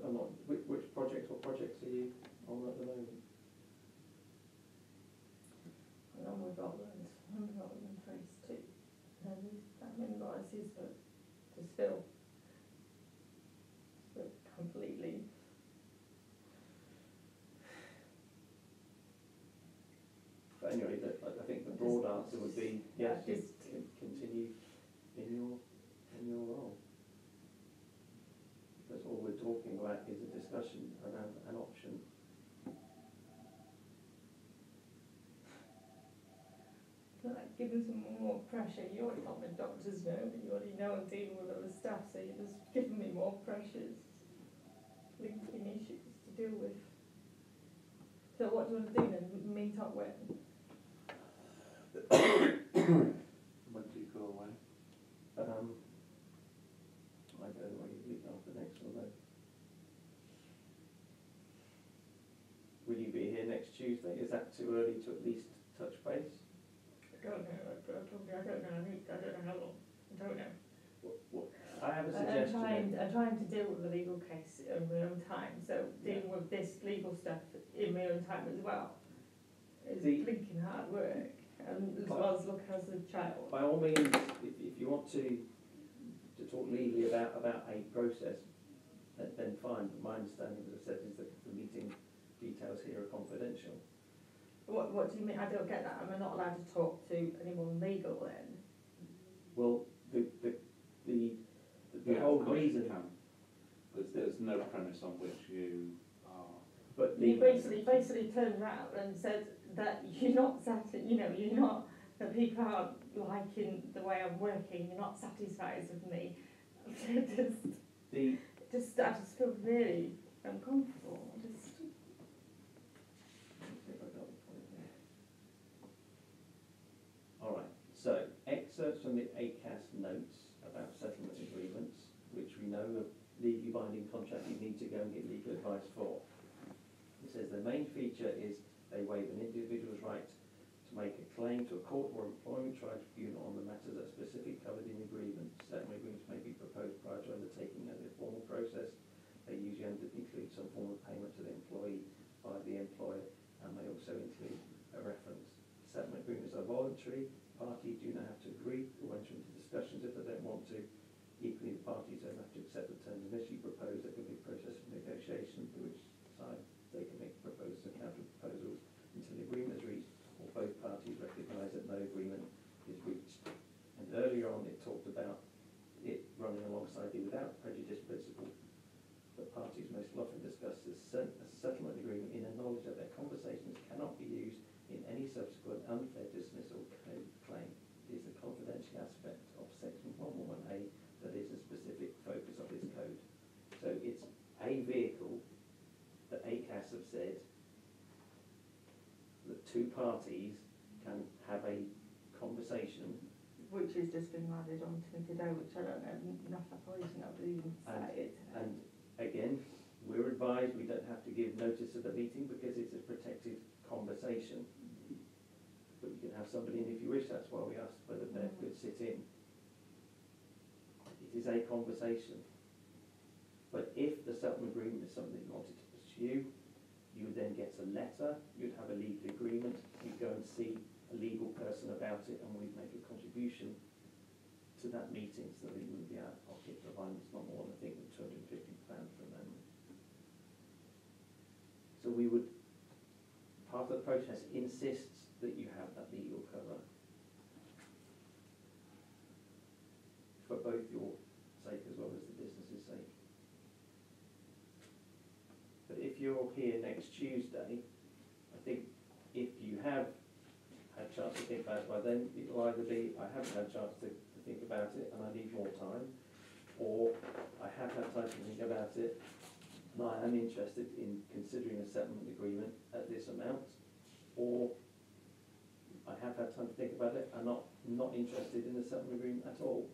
I'm not, which project or projects are you on at the moment? I'm on with Rutland phase 2. I'm invoices to fill. So answer would be yes, Yeah, you can continue in your role. Because all we're talking about is a discussion around an option. Like, give them some more pressure. You already got my doctor's note, and you already know I'm dealing with other stuff, so you're just giving me more pressures, linking issues to deal with. So what do you want to do then? Meet up when? When do you go away? I go away the week after next one though. Will you be here next Tuesday? Is that too early to at least touch base? I don't know. I don't know. I don't know how long. I don't know. I have a suggestion. I'm trying to deal with the legal case in my own time. So dealing with this legal stuff in my own time as well is blinking hard work, and as well as look as a child. By all means, if you want to talk legally about a process, then fine. But my understanding, as I said, is that the meeting details here are confidential. What do you mean? I don't get that. Am I not allowed to talk to anyone legal then? Well, the whole reason. You can, because there's no premise on which you are. But you basically turned around and said that you're not you're not, that people aren't liking the way I'm working. You're not satisfied with me. I just feel really uncomfortable. Alright, so excerpts from the ACAS notes about settlement agreements, which we know are legally binding contracts you need to go and get legal advice for. It says the main feature is they waive an individual's right to make a claim to a court or employment tribunal on the matters that are specifically covered in the agreement. Settlement agreements may be proposed prior to undertaking a formal process. They usually include some form of payment to the employee by the employer, and may also include a reference. Settlement agreements are voluntary. Parties do not have to agree or enter into discussions if they don't want to. Equally, the parties don't have to accept the terms initially proposed. There can be a process of negotiation through which side they can make proposals and counter proposals until the agreement is reached, or both parties recognise that no agreement is reached. And earlier on it talked about it running alongside the without prejudice principle. The parties most often discuss a settlement agreement in the knowledge that their conversations cannot be used in any subsequent unfair dismissal claim. It is the confidential aspect of section 111A that is a specific focus of this code. So it's a vehicle that ACAS have said that two parties can have a conversation. Which has just been added on to me today, which I don't know enough about, even say it. And again, we're advised we don't have to give notice of the meeting because it's a protected conversation. But you can have somebody in if you wish. That's why we asked whether they could sit in. It is a conversation. But if the settlement agreement is something you wanted to pursue, you would then get a letter, you'd have a legal agreement, you'd go and see a legal person about it, and we'd make a contribution to that meeting so that it wouldn't be out of pocket, providing it's not more than, I think, £250 from memory. So we would, part of the process insists that you have that legal cover for both your sake as well as the business's sake. But if you're here next Tuesday, I think if you have had a chance to think about it by then, it will either be I haven't had a chance to think about it and I need more time, or I have had time to think about it and I am interested in considering a settlement agreement at this amount, or I have had time to think about it and not interested in a settlement agreement at all.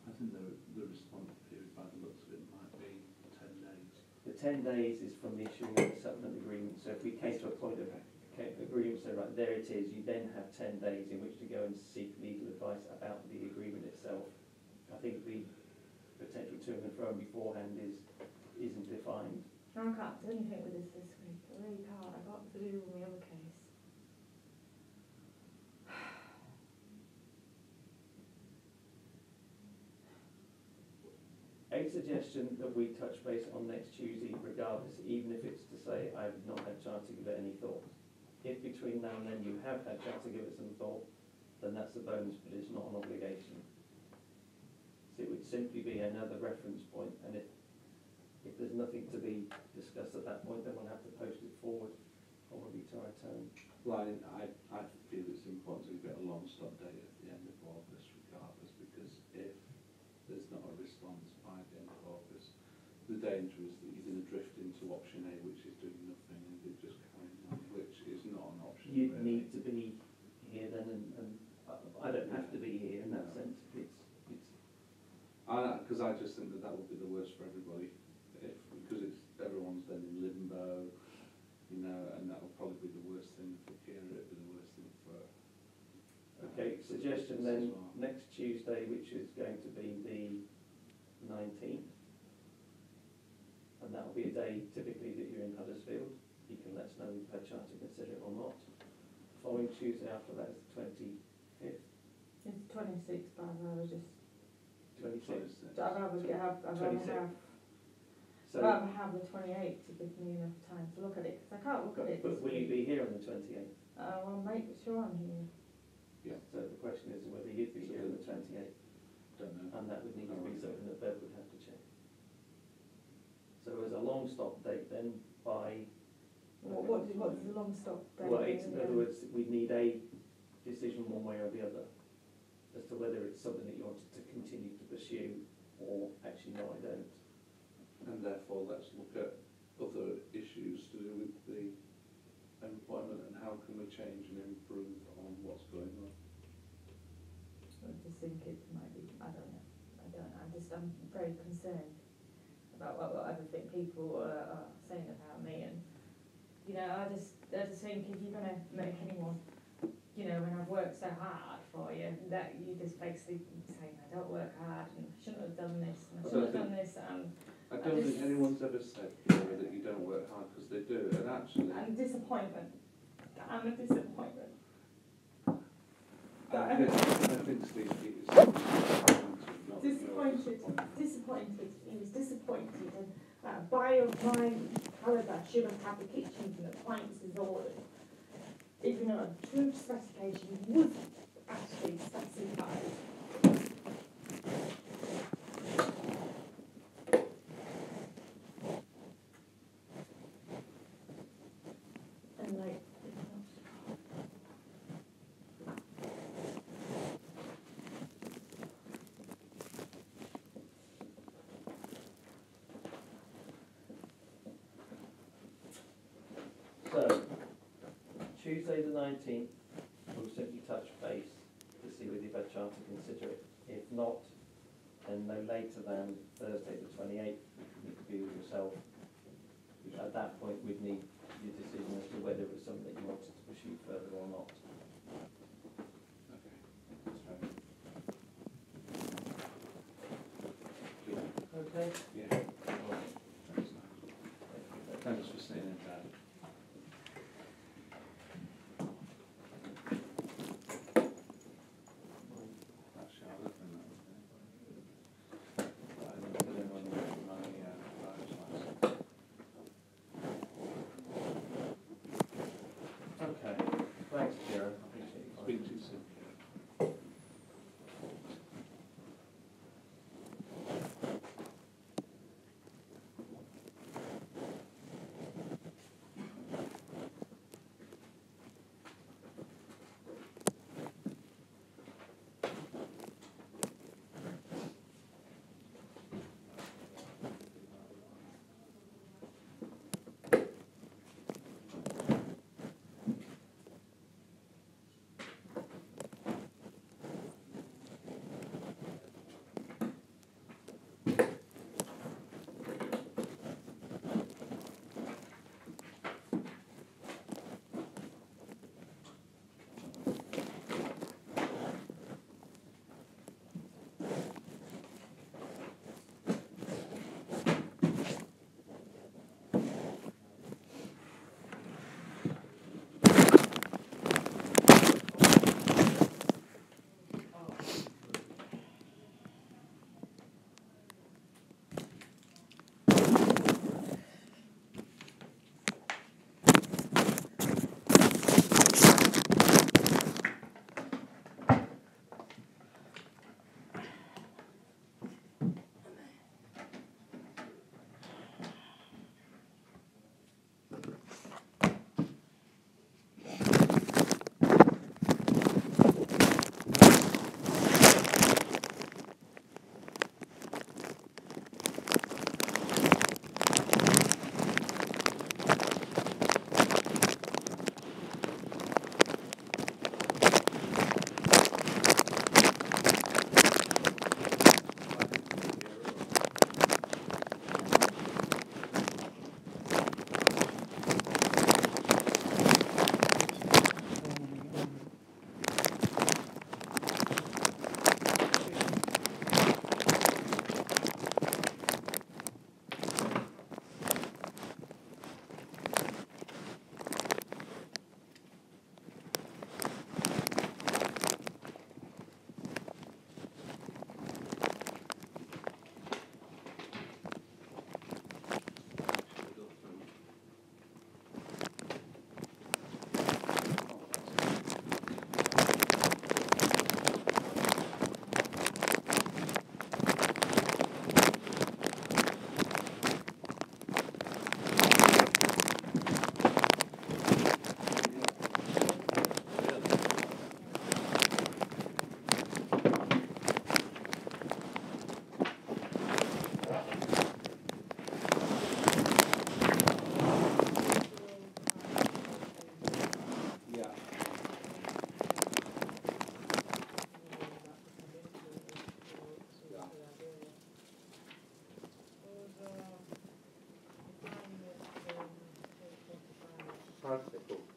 I think the response period by the looks of it might be 10 days. The 10 days is from the issuing of the settlement agreement, so if we came to a point of agreement, so right, there it is, you then have 10 days in which to go and seek legal advice about the agreement itself. I think the potential to and fro beforehand isn't defined. No, I can't do anything with this week. I really can't. I've got to do with my other case. A suggestion that we touch base on next Tuesday, regardless, even if it's to say I've not had a chance to give it any thought. If between now and then you have had a chance to give it some thought, then that's a bonus, but it's not an obligation. So it would simply be another reference point, and if there's nothing to be discussed at that point, then we'll have to post it forward, probably to our term. Well, I feel it's important to give it a long stop date at the end of August regardless, because if there's not a response by the end of August, the danger is that you're going to drift into option A, which is doing nothing, and it just carrying on, which is not an option. You'd really. need to be here then, and I don't have to be here in that sense. Because I just think that would be the worst for everybody, because everyone's then in limbo, you know, and that would probably be the worst thing for Kira. It'd be the worst thing for. Okay, suggestion then, next Tuesday, which is going to be the 19th, and that will be a day typically that you're in Huddersfield. You can let us know if per chance to consider it or not. Following Tuesday after that is the 25th. It's 26th, but I'd rather just, 26th. I'd rather have So, rather have the 28th to give me enough time to look at it, because I can't look at it but this will you week. be here on the 28th? Well, make sure I'm here. Yeah. So the question is whether you'd be here on the 28th, Don't know. and that would need to be something that Bev would have to check. So as a long stop date then by... What's the long stop date? Well, in other words, we'd need a decision one way or the other as to whether it's something that you wanted to continue to pursue or actually no, I don't. And therefore, let's look at other issues to do with the employment and how can we change and improve on what's going on. I just think it might be, I don't know. I'm very concerned about what other people are saying about me, and you know, I just think if you're going to make anyone, you know, when I've worked so hard for you, that you just basically saying I don't work hard and I shouldn't have done this and I shouldn't have done this, and I don't think anyone's ever said, Kira, that you don't work hard, because they do, and actually... I'm disappointment. I'm a disappointment. I think Steve is disappointed. He was disappointed, and a buyer of my calibre should have had the kitchens and appliances ordered. Even though a true specification was actually specified. And like, So, Tuesday the 19th, we'll simply touch base to see whether you've had a chance to consider it. If not, then no later than Thursday the 28th, you need to be with yourself. At that point, we'd need your decision as to whether it was something that you wanted to pursue further or not. Okay, that's Okay? fine. Yeah. Thanks, Nigel. Thanks for staying in, Dad. Actually, I looked in that one. I didn't want to make my driver's license. Okay. Thanks, Kira. Appreciate your time. Speak to you soon. Okay, cool.